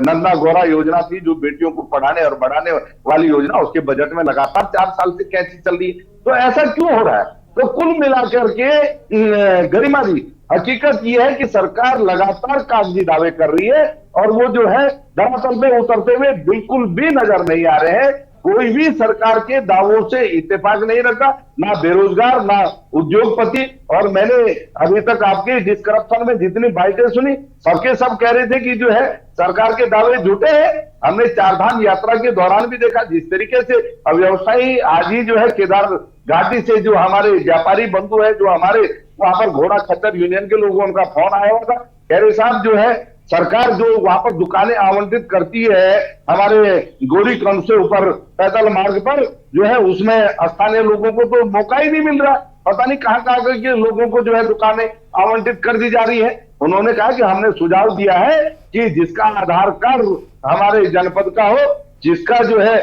नंदा गौरा योजना थी, जो बेटियों को पढ़ाने और बढ़ाने वाली योजना, उसके बजट में लगातार 4 साल से कैंची चल रही है। तो ऐसा क्यों हो रहा है? तो कुल मिलाकर के गरिमा जी, हकीकत यह है कि सरकार लगातार कागजी दावे कर रही है, और वो जो है धरातल पे उतरते हुए बिल्कुल भी नजर नहीं आ रहे हैं। कोई भी सरकार के दावों से इत्तेफाक नहीं रखा, ना बेरोजगार, ना उद्योगपति। और मैंने अभी तक आपके डिस्क्रप्शन में जितनी बाइटें सुनी, सबके सब कह रहे थे कि जो है सरकार के दावे झूठे हैं। हमने 4 धाम यात्रा के दौरान भी देखा जिस तरीके से व्यवसायी आज ही जो है केदार घाटी से जो हमारे व्यापारी बंधु है, जो हमारे वहां पर घोड़ा खच्चर यूनियन के लोगों, उनका फोन आया हुआ था, कह रहे साहब जो है सरकार जो वहां पर दुकानें आवंटित करती है हमारे गोरी कंड से ऊपर पैदल मार्ग पर, जो है उसमें स्थानीय लोगों को तो मौका ही नहीं मिल रहा। पता नहीं कहां के लोगों को जो है दुकानें आवंटित कर दी जा रही है। उन्होंने कहा कि हमने सुझाव दिया है कि जिसका आधार कार्ड हमारे जनपद का हो, जिसका जो है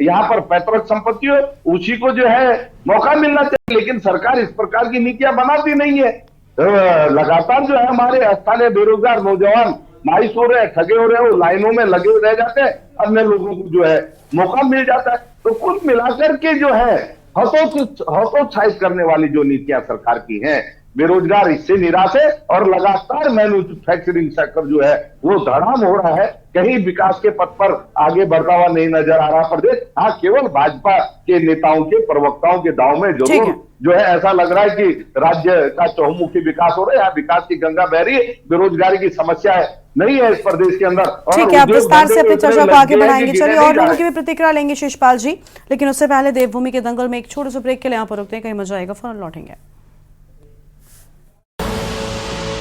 यहाँ पर पैतृक संपत्ति हो, उसी को जो है मौका मिलना चाहिए। लेकिन सरकार इस प्रकार की नीतियां बनाती नहीं है। लगातार जो है हमारे स्थानीय बेरोजगार नौजवान मायूस हो रहे हैं, ठगे हो रहे हैं, वो लाइनों में लगे रह जाते हैं, अन्य लोगों को जो है मौका मिल जाता है। तो कुल मिलाकर के जो है हतोत्साहित करने वाली जो नीतियां सरकार की हैं, बेरोजगार इससे निराश है, और लगातार मैन्युफैक्चरिंग सेक्टर जो है वो धड़ाम हो रहा है। कहीं विकास के पथ पर आगे बढ़ता हुआ नहीं नजर आ रहा प्रदेश। हाँ, केवल भाजपा के नेताओं के, प्रवक्ताओं के दाव में जरूर जो है ऐसा लग रहा है कि राज्य का चहुमुखी विकास हो रहा है, यहाँ विकास की गंगा बह रही है, बेरोजगारी की समस्या है नहीं है इस प्रदेश के अंदर। ठीक है, आप विस्तार से अपनी चर्चा को आगे बढ़ाएंगे। चलिए और लोगों की भी प्रतिक्रिया लेंगे शिषपाल जी, लेकिन उससे पहले देवभूमि के दंगल में एक छोटे से ब्रेक के लिए यहाँ पर रुकते हैं, कहीं मजा आएगा, फौरन लौटेंगे।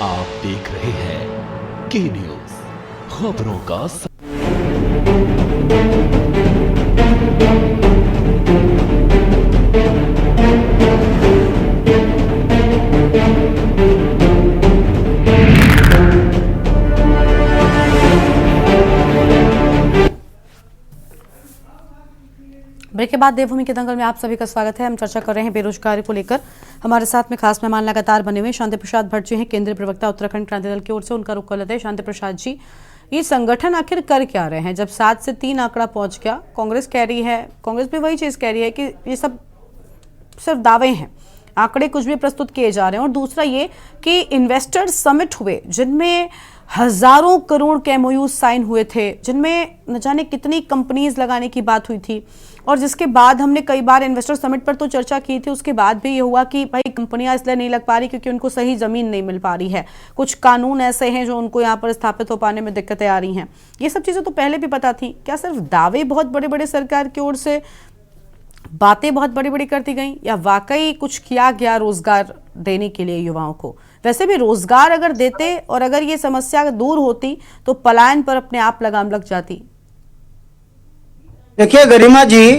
आप देख रहे हैं के न्यूज, खबरों का ब्रेक के बाद देवभूमि के दंगल में आप सभी का स्वागत है। हम चर्चा कर रहे हैं बेरोजगारी को लेकर। हमारे साथ में खास मेहमान लगातार बने हुए शांति प्रसाद भट्ट जी हैं, केंद्रीय प्रवक्ता उत्तराखंड क्रांति दल की ओर से। उनका रुख कर लेते हैं। शांति प्रसाद जी, ये संगठन आखिर कर क्या रहे हैं? जब 7 से 3 आंकड़ा पहुंच गया, कांग्रेस कह रही है, कांग्रेस भी वही चीज कह रही है कि ये सब सिर्फ दावे हैं, आंकड़े कुछ भी प्रस्तुत किए जा रहे हैं। और दूसरा ये कि इन्वेस्टर समिट हुए जिनमें हजारों करोड़ के एमओयू साइन हुए थे, जिनमें न जाने कितनी कंपनीज लगाने की बात हुई थी, और जिसके बाद हमने कई बार इन्वेस्टर समिट पर तो चर्चा की थी, उसके बाद भी ये हुआ कि भाई कंपनियां इसलिए नहीं लग पा रही क्योंकि उनको सही जमीन नहीं मिल पा रही है, कुछ कानून ऐसे हैं जो उनको यहाँ पर स्थापित हो पाने में दिक्कतें आ रही हैं। ये सब चीजें तो पहले भी पता थी। क्या सिर्फ दावे बहुत बड़े बड़े सरकार की ओर से, बातें बहुत बड़ी बड़ी करती गई, या वाकई कुछ किया गया रोजगार देने के लिए युवाओं को? वैसे भी रोजगार अगर देते और अगर ये समस्या दूर होती तो पलायन पर अपने आप लगाम लग जाती। देखिए गरिमा जी,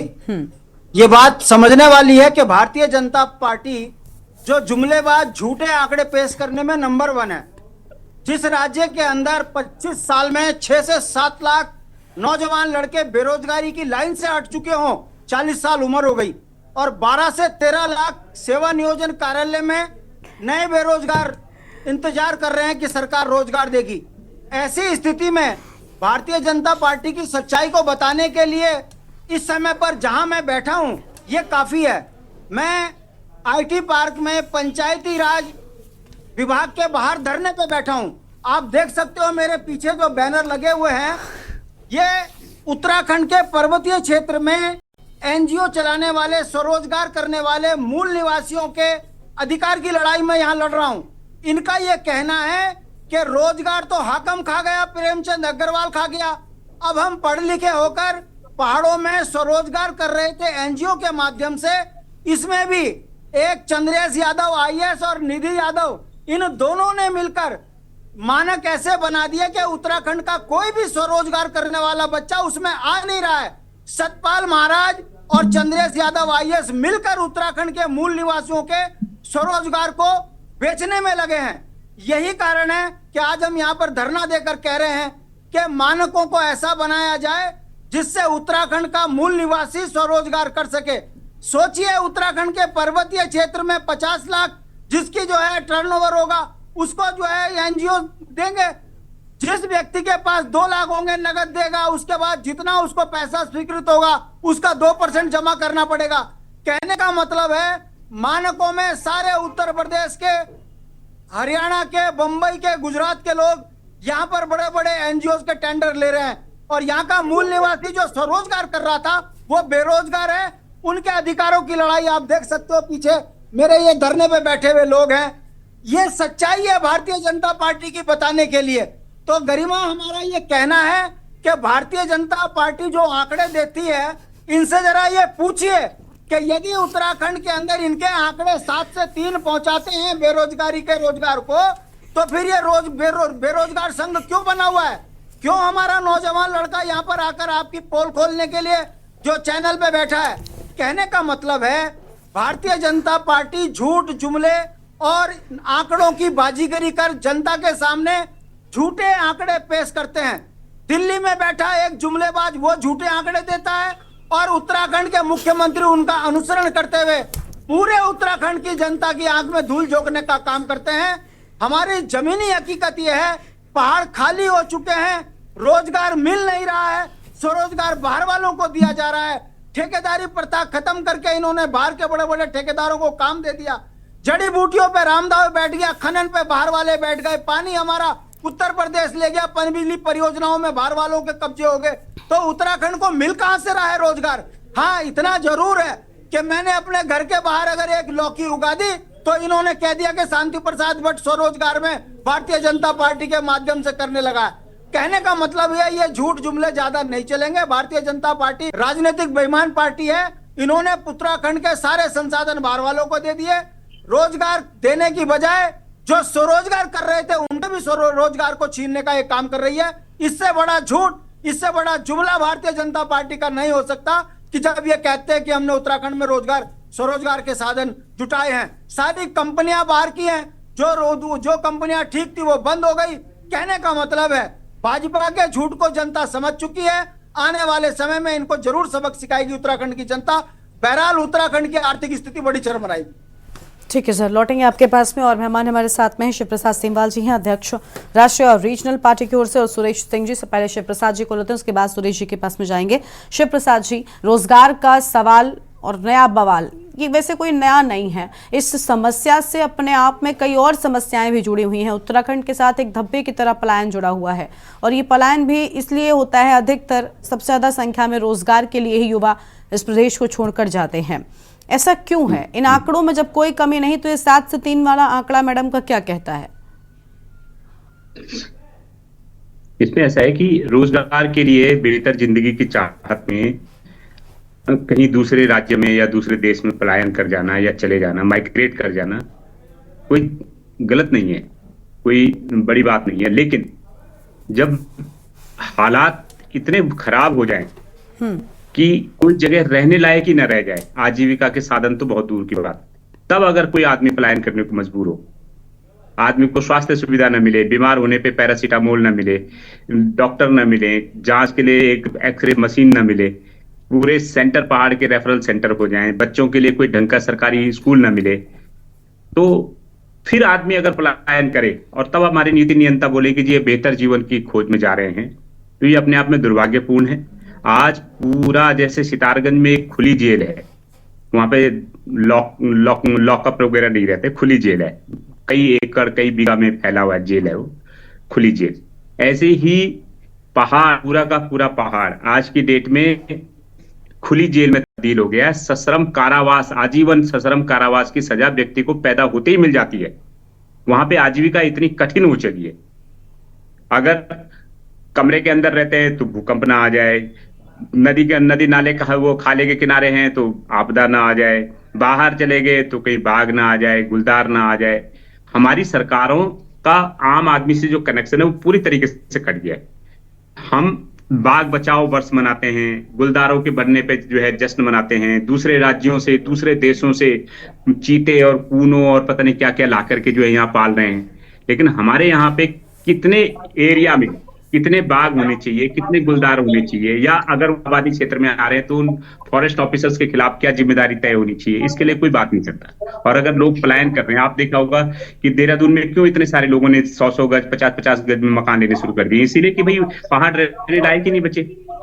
ये बात समझने वाली है कि भारतीय जनता पार्टी जो जुमलेबाज झूठे आंकड़े पेश करने में नंबर 1 है। जिस राज्य के अंदर 25 साल में 6 से 7 लाख नौजवान लड़के बेरोजगारी की लाइन से हट चुके हों, 40 साल उम्र हो गई, और 12 से 13 लाख सेवा नियोजन कार्यालय में नए बेरोजगार इंतजार कर रहे हैं कि सरकार रोजगार देगी। ऐसी स्थिति में भारतीय जनता पार्टी की सच्चाई को बताने के लिए इस समय पर जहां मैं बैठा हूं, ये काफी है। मैं आईटी पार्क में पंचायती राज विभाग के बाहर धरने पे बैठा हूं। आप देख सकते हो मेरे पीछे जो बैनर लगे हुए हैं, ये उत्तराखंड के पर्वतीय क्षेत्र में एनजीओ चलाने वाले, स्वरोजगार करने वाले मूल निवासियों के अधिकार की लड़ाई में यहां लड़ रहा हूं। इनका यह कहना है कि रोजगार तो हाकम खा गया, प्रेमचंद अग्रवाल खा गया, अब हम पढ़ लिखे होकर पहाड़ों में स्वरोजगार कर रहे थे एनजीओ के माध्यम से। इसमें भी एक चंद्रेश यादव आईएएस और निधि यादव, इन दोनों ने मिलकर मानक ऐसे बना दिया कि उत्तराखंड का कोई भी स्वरोजगार करने वाला बच्चा उसमें आ नहीं रहा है। सतपाल महाराज और चंद्रेश यादव आईएएस मिलकर उत्तराखंड के मूल निवासियों के स्वरोजगार को बेचने में लगे हैं। यही कारण है कि आज हम यहाँ पर धरना देकर कह रहे हैं कि मानकों को ऐसा बनाया जाए जिससे उत्तराखंड का मूल निवासी स्वरोजगार कर सके। सोचिए, उत्तराखंड के पर्वतीय क्षेत्र में 50 लाख जिसकी जो है टर्नओवर होगा, उसको जो है एनजीओ देंगे। जिस व्यक्ति के पास 2 लाख होंगे नगद देगा, उसके बाद जितना उसको पैसा स्वीकृत होगा उसका 2% जमा करना पड़ेगा। कहने का मतलब है मानकों में सारे उत्तर प्रदेश के, हरियाणा के, बंबई के, गुजरात के लोग यहाँ पर बड़े बड़े एनजीओ के टेंडर ले रहे हैं, और यहाँ का मूल निवासी जो स्वरोजगार कर रहा था वो बेरोजगार है। उनके अधिकारों की लड़ाई आप देख सकते हो, पीछे मेरे ये धरने पे बैठे हुए लोग हैं। ये सच्चाई है भारतीय जनता पार्टी की बताने के लिए। तो गरिमा, हमारा ये कहना है कि भारतीय जनता पार्टी जो आंकड़े देती है, इनसे जरा ये पूछिए कि यदि उत्तराखंड के अंदर इनके आंकड़े 7 से 3 पहुंचाते हैं बेरोजगारी के रोजगार को, तो फिर ये बेरोजगार संघ क्यों बना हुआ है? क्यों हमारा नौजवान लड़का यहाँ पर आकर आपकी पोल खोलने के लिए जो चैनल पे बैठा है? कहने का मतलब है भारतीय जनता पार्टी झूठ, जुमले और आंकड़ों की बाजीगरी कर जनता के सामने झूठे आंकड़े पेश करते हैं। दिल्ली में बैठा एक जुमलेबाज वो झूठे आंकड़े देता है, और उत्तराखंड के मुख्यमंत्री उनका अनुसरण करते हुए पूरे उत्तराखंड की जनता की आंख में धूल झोंकने का काम करते हैं। हमारी जमीनी हकीकत यह है, पहाड़ खाली हो चुके हैं, रोजगार मिल नहीं रहा है, स्वरोजगार बाहर वालों को दिया जा रहा है। ठेकेदारी प्रथा खत्म करके इन्होंने बाहर के बड़े बड़े ठेकेदारों को काम दे दिया। जड़ी बूटियों पे रामदाव बैठ गया, खनन पे बाहर वाले बैठ गए, पानी हमारा उत्तर प्रदेश ले गया, पनबिजली परियोजनाओं में बाहर वालों के कब्जे हो गए। तो उत्तराखंड को मिल कहां से रहा है रोजगार? हाँ, इतना जरूर है कि मैंने अपने घर के बाहर अगर एक लौकी उगा दी तो इन्होंने कह दिया कि शांति प्रसाद भट्ट स्वरोजगार में भारतीय जनता पार्टी के माध्यम से करने लगा। कहने का मतलब है ये झूठ जुमले ज्यादा नहीं चलेंगे। भारतीय जनता पार्टी राजनीतिक बेईमान पार्टी है। इन्होंने उत्तराखंड के सारे संसाधन बाहर वालों को दे दिए। रोजगार देने की बजाय जो स्वरोजगार कर रहे थे उनके भी स्वरोजगार को छीनने का एक काम कर रही है। इससे बड़ा झूठ, इससे बड़ा जुमला भारतीय जनता पार्टी का नहीं हो सकता कि जब ये कहते हैं कि हमने उत्तराखंड में रोजगार, स्वरोजगार के साधन जुटाए हैं। सारी कंपनियां बाहर की हैं, जो कंपनियां ठीक थी वो बंद हो गई। कहने का मतलब है भाजपा के झूठ को जनता समझ चुकी है। आने वाले समय में इनको जरूर सबक सिखाएगी उत्तराखंड की जनता। बहरहाल उत्तराखंड की आर्थिक स्थिति बड़ी चरमराएगी। ठीक है सर, लौटेंगे आपके पास में। और मेहमान हमारे साथ में हैं शिव प्रसाद सिंहवाल जी हैं, अध्यक्ष राष्ट्रीय और रीजनल पार्टी की ओर से, और सुरेश सिंह जी। से पहले शिव प्रसाद जी को लेते हैं, उसके बाद सुरेश जी के पास में जाएंगे। शिव प्रसाद जी, रोजगार का सवाल और नया बवाल ये वैसे कोई नया नहीं है। इस समस्या से अपने आप में कई और समस्याएं भी जुड़ी हुई हैं। उत्तराखंड के साथ एक धब्बे की तरह पलायन जुड़ा हुआ है, और ये पलायन भी इसलिए होता है, अधिकतर सबसे ज्यादा संख्या में रोजगार के लिए ही युवा इस प्रदेश को छोड़कर जाते हैं। ऐसा क्यों है? इन आंकड़ों में जब कोई कमी नहीं तो ये 7 से 3 वाला आंकड़ा मैडम का क्या कहता है? इसमें ऐसा है कि रोजगार के लिए बेहतर जिंदगी की चाहत में कहीं दूसरे राज्य में या दूसरे देश में पलायन कर जाना या चले जाना, माइग्रेट कर जाना कोई गलत नहीं है, कोई बड़ी बात नहीं है। लेकिन जब हालात इतने खराब हो जाएं कि कोई जगह रहने लायक ही न रह जाए, आजीविका के साधन तो बहुत दूर की बात। तब अगर कोई आदमी पलायन करने को मजबूर हो, आदमी को स्वास्थ्य सुविधा न मिले, बीमार होने पे पैरासीटामोल न मिले, डॉक्टर न मिले, जांच के लिए एक एक्सरे मशीन न मिले, पूरे सेंटर पहाड़ के रेफरल सेंटर हो जाएं, बच्चों के लिए कोई ढंग का सरकारी स्कूल न मिले, तो फिर आदमी अगर पलायन करे और तब हमारी नीति नियंता बोले कि जी ये बेहतर जीवन की खोज में जा रहे हैं, तो ये अपने आप में दुर्भाग्यपूर्ण है। आज पूरा जैसे सितारगंज में एक खुली जेल है, वहां पे लॉकअप वगैरह नहीं रहते, खुली जेल है, कई एकड़ कई बीघा में फैला हुआ जेल है वो खुली जेल। ऐसे ही पहाड़, पूरा का पूरा पहाड़ आज की डेट में खुली जेल में तब्दील हो गया है। सश्रम कारावास, आजीवन सश्रम कारावास की सजा व्यक्ति को पैदा होते ही मिल जाती है। वहां पे आजीविका इतनी कठिन हो चुकी है, अगर कमरे के अंदर रहते हैं तो भूकंप ना आ जाए, नदी नाले का वो खाले के किनारे हैं तो आपदा ना आ जाए, बाहर चले गए तो कहीं बाघ ना आ जाए, गुलदार ना आ जाए। हमारी सरकारों का आम आदमी से जो कनेक्शन है वो पूरी तरीके से कट गया है। हम बाघ बचाओ वर्ष मनाते हैं, गुलदारों के बनने पे जो है जश्न मनाते हैं, दूसरे राज्यों से दूसरे देशों से चीते और कूनों और पता नहीं क्या क्या ला करके जो है यहाँ पाल रहे हैं, लेकिन हमारे यहाँ पे कितने एरिया में कितने बाघ होने चाहिए, कितने गुलदार होने चाहिए, या अगर आबादी क्षेत्र में आ रहे हैं तो उन फॉरेस्ट ऑफिसर्स के खिलाफ क्या जिम्मेदारी तय होनी चाहिए, इसके लिए कोई बात नहीं करता। और अगर लोग पलायन कर रहे हैं, आप देखा होगा कि देहरादून में क्यों इतने सारे लोगों ने 100-100 गज 50-50 गज में मकान लेने शुरू कर दिए, इसीलिए कि भाई पहाड़ रहने लायक ही नहीं बचे।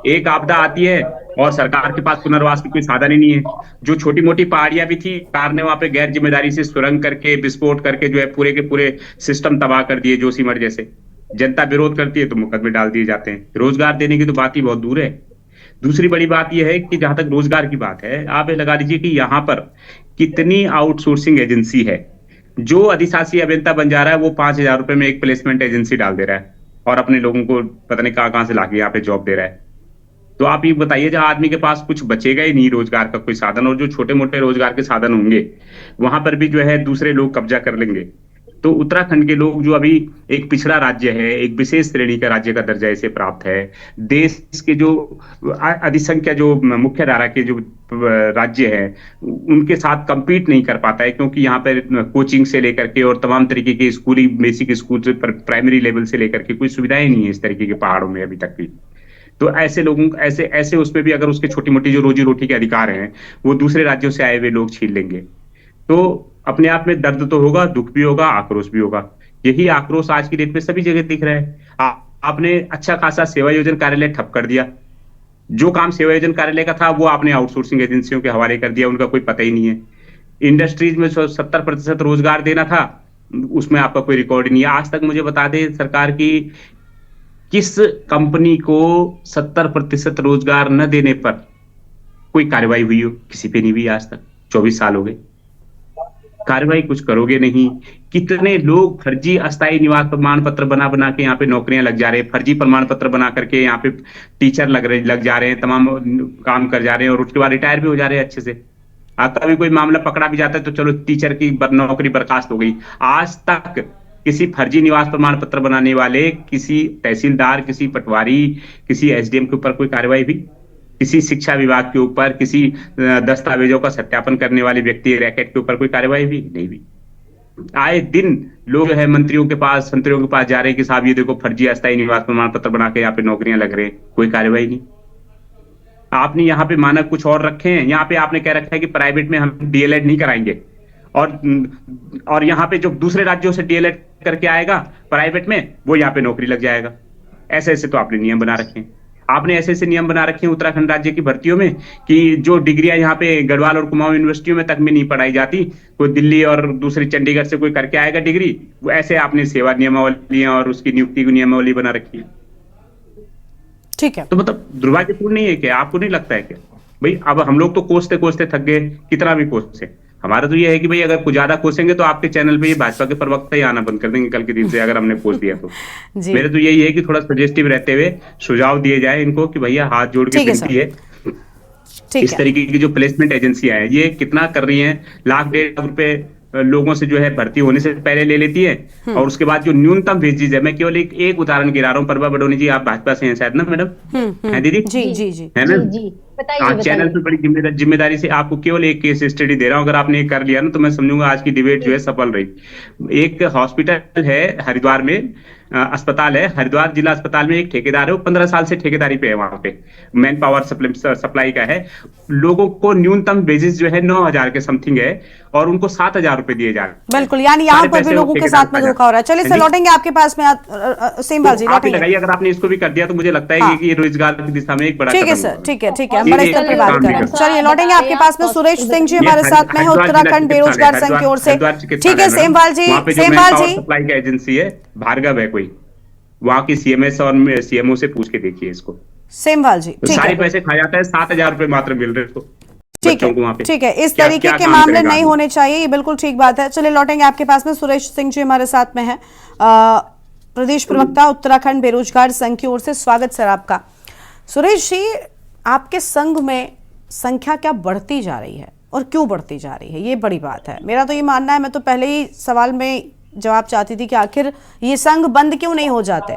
एक आपदा आती है और सरकार के पास पुनर्वास की कोई साधन ही नहीं है। जो छोटी मोटी पहाड़ियां भी थी, सरकार ने वहां पे गैर जिम्मेदारी से सुरंग करके विस्फोट करके जो है पूरे के पूरे सिस्टम तबाह कर दिए। जोशीमठ जैसे जनता विरोध करती है तो मुकदमे डाल दिए जाते हैं। रोजगार देने की तो बात ही बहुत दूर है। दूसरी बड़ी बात यह है कि जहां तक रोजगार की बात है, आप ये लगा लीजिए कि यहाँ पर कितनी आउटसोर्सिंग एजेंसी है। जो अधिशासी अभियंता बन जा रहा है वो 5,000 रुपए में एक प्लेसमेंट एजेंसी डाल दे रहा है और अपने लोगों को पता नहीं कहां से लाके यहाँ पे जॉब दे रहा है। तो आप ये बताइए, जहां आदमी के पास कुछ बचेगा ही नहीं रोजगार का कोई साधन, और जो छोटे मोटे रोजगार के साधन होंगे वहां पर भी जो है दूसरे लोग कब्जा कर लेंगे। तो उत्तराखंड के लोग जो अभी एक पिछड़ा राज्य है, एक विशेष श्रेणी का राज्य का दर्जा इसे प्राप्त है, देश के जो अधिसंख्या जो मुख्य धारा के जो राज्य है उनके साथ compete नहीं कर पाता है, क्योंकि यहाँ पर कोचिंग से लेकर के और तमाम तरीके के स्कूलिंग, बेसिक स्कूल से प्राइमरी लेवल से लेकर के कोई सुविधाएं नहीं है इस तरीके के पहाड़ों में अभी तक भी। तो ऐसे लोगों ऐसे उसमें भी अगर उसके छोटी मोटी जो रोजी रोटी के अधिकार हैं वो दूसरे राज्यों से आए हुए लोग छीन लेंगे, तो अपने आप में दर्द तो होगा, दुख भी होगा, आक्रोश भी होगा। यही आक्रोश आज की डेट में सभी जगह दिख रहा है। आपने अच्छा खासा सेवा योजन कार्यालय ठप कर दिया। जो काम सेवा योजन कार्यालय का था वो आपने आउटसोर्सिंग एजेंसियों के हवाले कर दिया, उनका कोई पता ही नहीं है। इंडस्ट्रीज में 70% रोजगार देना था, उसमें आपका कोई रिकॉर्ड नहीं है। आज तक मुझे बता दे सरकार की किस कंपनी को 70% रोजगार न देने पर कोई कार्रवाई हुई हो? किसी पे नहीं हुई आज तक। 24 साल हो गए, कार्रवाई कुछ करोगे नहीं। कितने लोग फर्जी अस्थायी निवास प्रमाण पत्र बना के यहाँ पे नौकरियां लग जा रहे हैं, फर्जी प्रमाण पत्र बना करके यहाँ पे टीचर लग जा रहे हैं, तमाम काम कर जा रहे हैं और उसके बाद रिटायर भी हो जा रहे हैं अच्छे से। आता भी कोई मामला पकड़ा भी जाता है तो चलो टीचर की नौकरी बर्खास्त हो गई। आज तक किसी फर्जी निवास प्रमाण पत्र बनाने वाले किसी तहसीलदार, किसी पटवारी, किसी एसडीएम के ऊपर कोई कार्रवाई भी? किसी शिक्षा विभाग के ऊपर, किसी दस्तावेजों का सत्यापन करने वाले व्यक्ति रैकेट के ऊपर कोई कार्रवाई भी नहीं हुई। आए दिन लोग है मंत्रियों के पास जा रहे हैं कि साहब ये देखो फर्जी अस्थायी निवास प्रमाण पत्र बना के यहाँ पे नौकरियां लग रहे हैं, कोई कार्रवाई नहीं। आपने यहाँ पे मानक कुछ और रखे हैं। यहाँ पे आपने कह रखा है कि प्राइवेट में हम डीएलएड नहीं कराएंगे, और यहाँ पे जो दूसरे राज्यों से डीएलएड करके आएगा प्राइवेट में वो यहाँ पे नौकरी लग जाएगा। ऐसे तो आपने नियम बना रखे हैं। आपने ऐसे नियम बना रखे हैं उत्तराखंड राज्य की भर्तियों में कि जो डिग्रियां यहाँ पे गढ़वाल और कुमाऊं यूनिवर्सिटियों में तक में नहीं पढ़ाई जाती, कोई दिल्ली और दूसरी चंडीगढ़ से कोई करके आएगा डिग्री, वो ऐसे आपने सेवा नियमावली और उसकी नियुक्ति की नियमावली बना रखी है। ठीक है, तो मतलब दुर्भाग्यपूर्ण नहीं है क्या? आपको नहीं लगता है क्या भाई? अब हम लोग तो कोसते थक गए, कितना भी कोसे। हमारा तो ये है कि भाई अगर कुछ ज्यादा कोसेंगे तो आपके चैनल पे ये भाजपा के प्रवक्ता ही आना बंद कर देंगे कल के दिन से, अगर हमने कोस दिया तो। मेरे तो यही है कि थोड़ा सजेस्टिव रहते हुए सुझाव दिए जाए इनको कि भैया हाथ जोड़ के विनती है, इस तरीके की जो प्लेसमेंट एजेंसियां हैं ये कितना कर रही हैं, 1,00,000-1,50,000 रुपए लोगों से जो है भर्ती होने से पहले ले लेती है, और उसके बाद जो न्यूनतम वेजेज है, मैं केवल एक उदाहरण गिरा रहा हूँ। परवा बडोनी जी, आप भाजपा से हैं शायद ना मैडम? है दीदी? जी, है ना? बताइए चैनल पे बड़ी जिम्मेदारी से आपको केवल एक केस स्टडी दे रहा हूँ। अगर आपने ये कर लिया ना तो मैं समझूंगा आज की डिबेट जो है सफल रही। एक हॉस्पिटल है हरिद्वार में, अस्पताल है हरिद्वार जिला अस्पताल में, एक ठेकेदार है, वो 15 साल से ठेकेदारी पे है, वहां पे मैन पावर सप्लाई का है। लोगों को न्यूनतम बेसिस जो है 9,000 के समथिंग है और उनको 7,000 रुपए दिए जा रहे हैं। बिल्कुल, यानी यहाँ पर भी लोगों के साथ में धोखा हो रहा है। चलिए सर लौटेंगे आपके पास में, सेमवाल जी लौटेंगे। लगाइए, अगर आपने इसको भी कर दिया तो मुझे लगता है कि ये रोजगार की दिशा में एक बड़ा ठीक है सर, ठीक है हम बड़े स्तर पर बात करें। चलिए लौटेंगे आपके पास में। सुरेश सिंह जी हमारे साथ में है उत्तराखंड बेरोजगार संघ की ओर से। ठीक है सेमवाल जी, सप्लाई का एजेंसी है भार्गव है कोई, वहां की सीएमएस और सीएमओ से पूछ के देखिए इसको। सेमवाल जी तो सारे पैसे खा जाता है, 7,000 रुपए मात्र मिल रहे हैं। ठीक है, इस तरीके के मामले नहीं होने चाहिए, ये बिल्कुल ठीक बात है। चलिए लौटेंगे आपके पास में। सुरेश सिंह जी हमारे साथ में है, प्रदेश प्रवक्ता उत्तराखंड बेरोजगार संघ की ओर से। स्वागत सर आपका। सुरेश जी, आपके संघ में संख्या क्या बढ़ती जा रही है और क्यों बढ़ती जा रही है, ये बड़ी बात है। मेरा तो ये मानना है, मैं तो पहले ही सवाल में जवाब चाहती थी कि आखिर ये संघ बंद क्यों नहीं हो जाते,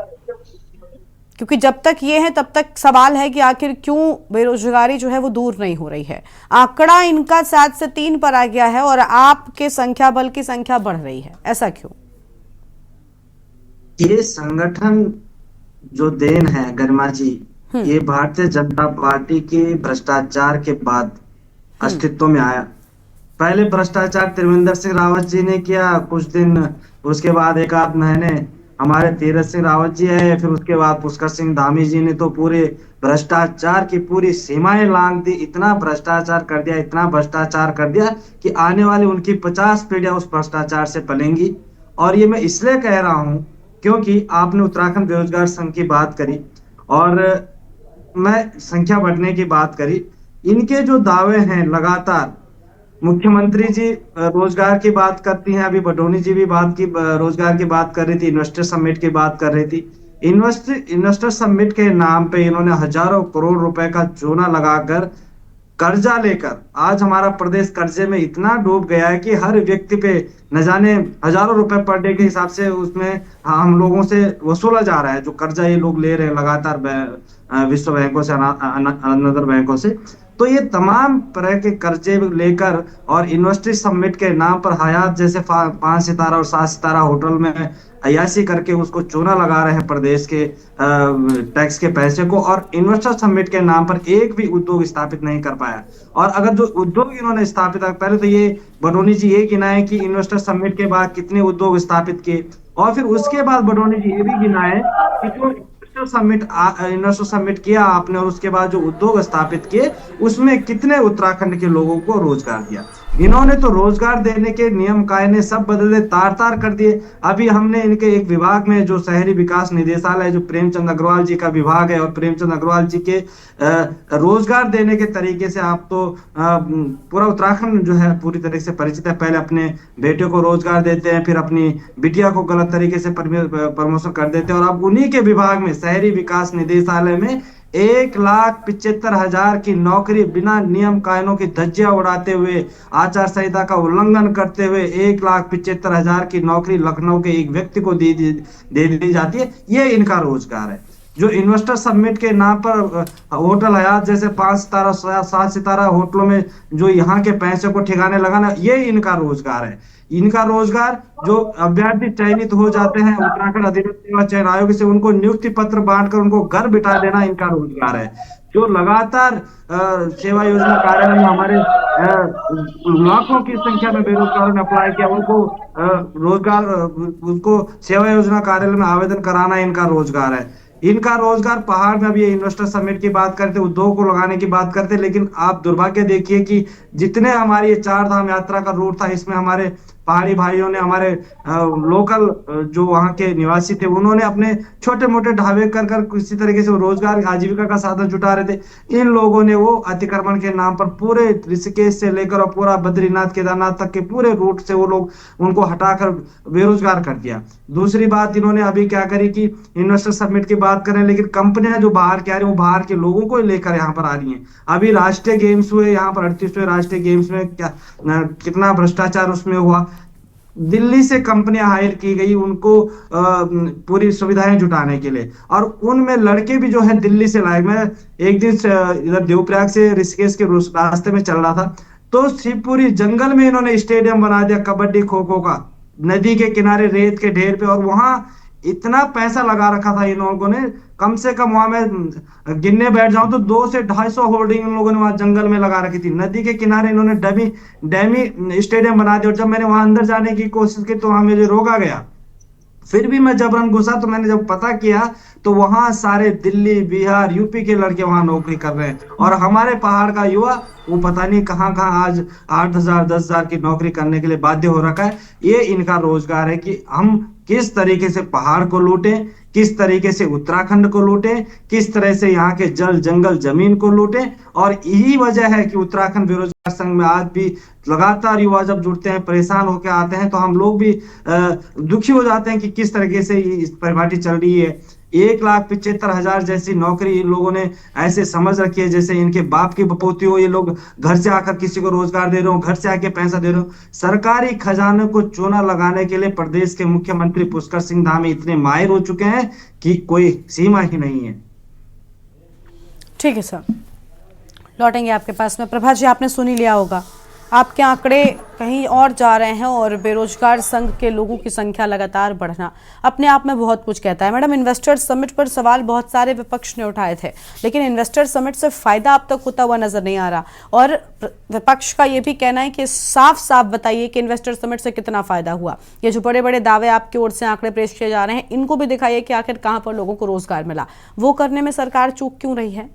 क्योंकि जब तक ये है तब तक सवाल है कि आखिर क्यों बेरोजगारी जो है वो दूर नहीं हो रही है। आंकड़ा इनका 7 से 3 पर आ गया है और आपके संख्या बल की संख्या बढ़ रही है, ऐसा क्यों? ये संगठन जो देन है गरिमा जी, ये भारतीय जनता पार्टी के भ्रष्टाचार के बाद अस्तित्व में आया। पहले भ्रष्टाचार त्रिवेंद्र सिंह रावत जी ने किया कुछ दिन, उसके बाद 1-8 महीने हमारे तीरथ सिंह रावत जी आए, फिर उसके बाद पुष्कर सिंह धामी जी ने तो पूरे भ्रष्टाचार की पूरी सीमाएं लांघ दी। इतना भ्रष्टाचार कर दिया, इतना भ्रष्टाचार कर दिया कि आने वाली उनकी 50 पीढ़ियां उस भ्रष्टाचार से पलेंगी। और ये मैं इसलिए कह रहा हूं क्योंकि आपने उत्तराखंड बेरोजगार संघ की बात करी और मैं संख्या बढ़ने की बात करी। इनके जो दावे हैं लगातार, मुख्यमंत्री जी रोजगार की बात करती हैं, अभी बडोनी जी भी रोजगार की बात कर रही थी, इन्वेस्टर समिट की बात कर रही थी। इन्वेस्टर समिट के नाम पे इन्होंने हजारों करोड़ रुपए का चूना लगाकर कर्जा लेकर आज हमारा प्रदेश कर्जे में इतना डूब गया है कि हर व्यक्ति पे न जाने हजारों रुपए पर डे के हिसाब से उसमें हम लोगों से वसूला जा रहा है, जो कर्जा ये लोग ले रहे हैं लगातार विश्व बैंकों से, अनदर बैंकों से। तो ये तमाम तरह के कर्जे लेकर और इन्वेस्टर समिट के नाम पर हयात जैसे 5 सितारा और 7 सितारा होटल में अयासी करके उसको चूना लगा रहे हैं प्रदेश के टैक्स के पैसे को, और इन्वेस्टर समिट के नाम पर एक भी उद्योग स्थापित नहीं कर पाया। और अगर जो उद्योग इन्होंने स्थापित, पहले तो ये बडोनी जी ये गिनाए कि इन्वेस्टर समिट के बाद कितने उद्योग स्थापित किए, और फिर उसके बाद बडोनी जी ये भी गिनाए कि जो इन्वेस्टर समिट किया आपने और उसके बाद जो उद्योग स्थापित किए उसमें कितने उत्तराखंड के लोगों को रोजगार दिया। इन्होंने तो रोजगार देने के नियम कायदे सब बदले तार कर दिए। अभी हमने इनके एक विभाग में जो शहरी विकास निदेशालय जो प्रेमचंद अग्रवाल जी का विभाग है, और प्रेमचंद अग्रवाल जी के रोजगार देने के तरीके से आप तो पूरा उत्तराखंड जो है पूरी तरीके से परिचित है। पहले अपने बेटे को रोजगार देते हैं, फिर अपनी बिटिया को गलत तरीके से प्रमोशन कर देते हैं, और अब उन्हीं के विभाग में शहरी विकास निदेशालय में 1,75,000 की नौकरी बिना नियम कानूनों की धज्जियां उड़ाते हुए, आचार संहिता का उल्लंघन करते हुए 1,75,000 की नौकरी लखनऊ के एक व्यक्ति को दे दी जाती है। ये इनका रोजगार है। जो इन्वेस्टर समिट के नाम पर होटल हयात जैसे 5 सितारा 7 सितारा होटलों में जो यहाँ के पैसे को ठिकाने लगाना, ये इनका रोजगार है। इनका रोजगार जो अभ्यर्थी चयनित हो जाते हैं उत्तराखंड अधिकृत सेवा चयन आयोग से, उनको नियुक्ति पत्र बांटकर उनको घर बिठा देना इनका रोजगार है। जो लगातार सेवा योजना कार्यालय में हमारे लाखों की संख्या में बेरोजगारों ने अप्लाई किया, उनको रोजगार, उनको सेवा योजना कार्यालय में आवेदन कराना इनका रोजगार है। इनका रोजगार पहाड़ में, अभी इन्वेस्टर समिट की बात करते, उद्योग को लगाने की बात करते, लेकिन आप दुर्भाग्य देखिए कि जितने हमारी 4 धाम यात्रा का रूट था, इसमें हमारे पहाड़ी भाइयों ने, हमारे लोकल जो वहाँ के निवासी थे, उन्होंने अपने छोटे मोटे ढाबे कर किसी तरीके से रोजगार आजीविका का साधन जुटा रहे थे। इन लोगों ने वो अतिक्रमण के नाम पर पूरे ऋषिकेश से लेकर और पूरा बद्रीनाथ केदारनाथ तक के पूरे रूट से वो लोग उनको हटाकर बेरोजगार कर दिया। दूसरी बात इन्होंने अभी क्या करी कि इन्वेस्टर समिट की बात करें, लेकिन कंपनियां जो बाहर के आ रही है वो बाहर के लोगों को लेकर यहाँ पर आ रही हैं। अभी राष्ट्रीय गेम्स हुए यहाँ पर, 38वें राष्ट्रीय गेम्स में क्या कितना भ्रष्टाचार उसमें हुआ। दिल्ली से कंपनियां हायर की गई उनको पूरी सुविधाएं जुटाने के लिए, और उनमें लड़के भी जो है दिल्ली से लाए। मैं एक दिन इधर देवप्रयाग से ऋषिकेश के रास्ते में चल रहा था, तो शिवपुरी जंगल में इन्होंने स्टेडियम बना दिया कबड्डी खो खो का, नदी के किनारे रेत के ढेर पे, और वहां इतना पैसा लगा रखा था इन लोगों ने, कम से कम वहां में गिनने बैठ जाऊं तो 200 से 250 होर्डिंग इन लोगों ने वहां जंगल में लगा रखी थी। नदी के किनारे इन्होंने डैमी स्टेडियम बना दिया, और जब मैंने वहां अंदर जाने की कोशिश की तो वहां मुझे रोका गया। फिर भी मैं जबरन घुसा, तो मैंने जब पता किया तो वहां सारे दिल्ली, बिहार, यूपी के लड़के वहां नौकरी कर रहे हैं, और हमारे पहाड़ का युवा वो पता नहीं कहां कहां आज 8,000 10,000 की नौकरी करने के लिए बाध्य हो रखा है। ये इनका रोजगार है कि हम किस तरीके से पहाड़ को लूटें, किस तरीके से उत्तराखंड को लूटें, किस तरह से यहाँ के जल जंगल जमीन को लूटें। और यही वजह है कि उत्तराखंड बेरोजगार संघ में आज भी लगातार युवा जब जुड़ते हैं, परेशान होकर आते हैं, तो हम लोग भी दुखी हो जाते हैं कि किस तरीके से इस परिपाटी चल रही है। 1,75,000 जैसी नौकरी इन लोगों ने ऐसे समझ रखी है जैसे इनके बाप की बपोती हो। ये लोग घर से आकर किसी को रोजगार दे रहे हो, घर से आके पैसा दे रहे हो। सरकारी खजाने को चूना लगाने के लिए प्रदेश के मुख्यमंत्री पुष्कर सिंह धामी इतने माहिर हो चुके हैं कि कोई सीमा ही नहीं है। ठीक है सर, लौटेंगे आपके पास में। प्रभा जी, आपने सुन ही लिया होगा, आपके आंकड़े कहीं और जा रहे हैं और बेरोजगार संघ के लोगों की संख्या लगातार बढ़ना अपने आप में बहुत कुछ कहता है। मैडम, इन्वेस्टर समिट पर सवाल बहुत सारे विपक्ष ने उठाए थे, लेकिन इन्वेस्टर समिट से फायदा अब तक होता हुआ नजर नहीं आ रहा, और विपक्ष का ये भी कहना है कि साफ साफ बताइए कि इन्वेस्टर समिट से कितना फायदा हुआ। ये जो बड़े बड़े दावे आपकी ओर से आंकड़े पेश किए जा रहे हैं, इनको भी दिखाइए कि आखिर कहां पर लोगों को रोजगार मिला। वो करने में सरकार चूक क्यों रही है?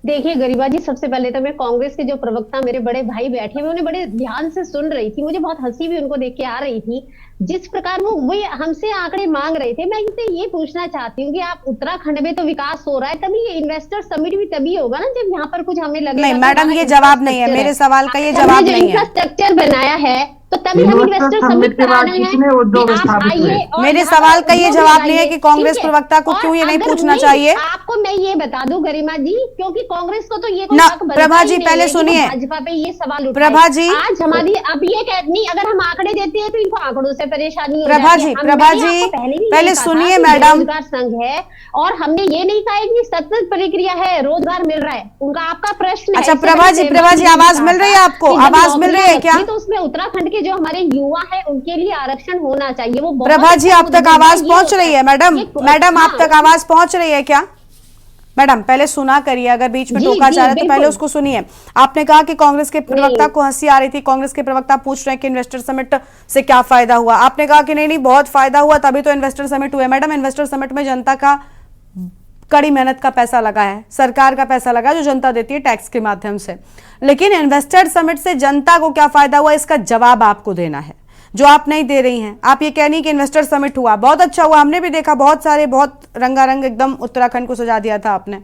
देखिए गरिमा जी, सबसे पहले तो मैं कांग्रेस के जो प्रवक्ता मेरे बड़े भाई बैठे हुए उन्हें बड़े ध्यान से सुन रही थी। मुझे बहुत हंसी भी उनको देख के आ रही थी, जिस प्रकार वो हमसे आंकड़े मांग रहे थे। मैं इनसे ये पूछना चाहती हूँ कि आप उत्तराखंड में तो विकास हो रहा है, तभी ये इन्वेस्टर समिट भी तभी होगा ना जब यहाँ पर कुछ हमें लगेगा। नहीं मैडम, ये जवाब नहीं है, मेरे सवाल का ये जवाब नहीं है। इंफ्रास्ट्रक्चर बनाया है तो तभी हम इन्वेस्टर समिट कराना है। मेरे सवाल का ये जवाब नहीं है कि कांग्रेस प्रवक्ता को क्यों ये नहीं पूछना चाहिए। आपको मैं ये बता दूं गरिमा जी, क्योंकि कांग्रेस को तो ये ना, प्रभा जी पहले सुनिए, भाजपा पे ये सवाल प्रभा जी आज हमारी अब ये नहीं, अगर हम आंकड़े देते हैं तो इनको आंकड़ों से परेशानी हो प्रभा जी पहले सुनिए मैडम। रोजगार संघ है और हमने ये नहीं कहा कि सतत प्रक्रिया है, रोजगार मिल रहा है, उनका आपका प्रश्न। अच्छा प्रभा जी आवाज मिल रही है आपको? आवाज मिल रही है क्या? तो उसमें उत्तराखंड जो हमारे युवा है उनके लिए आरक्षण होना चाहिए। वो प्रभा जी आप तक आवाज पहुंच रही है? मैडम आप तक आवाज पहुंच रही है क्या? मैडम पहले सुना करिए, अगर बीच में टोका जा रहा है तो पहले उसको सुनिए। आपने कहा कि कांग्रेस के प्रवक्ता को हंसी आ रही थी, कांग्रेस के प्रवक्ता पूछ रहे हैं कि इन्वेस्टर समिट से क्या फायदा हुआ। आपने कहा कि नहीं बहुत फायदा हुआ, तभी तो इन्वेस्टर समिट हुआ। मैडम, इन्वेस्टर समिट में जनता का कड़ी मेहनत का पैसा लगा है, सरकार का पैसा लगा जो जनता देती है टैक्स के माध्यम से। लेकिन इन्वेस्टर समिट से जनता को क्या फायदा हुआ, इसका जवाब आपको देना है, जो आप नहीं दे रही हैं। आप ये कह नहीं कि इन्वेस्टर समिट हुआ, बहुत अच्छा हुआ, हमने भी देखा, बहुत सारे बहुत रंगारंग एकदम उत्तराखंड को सजा दिया था आपने,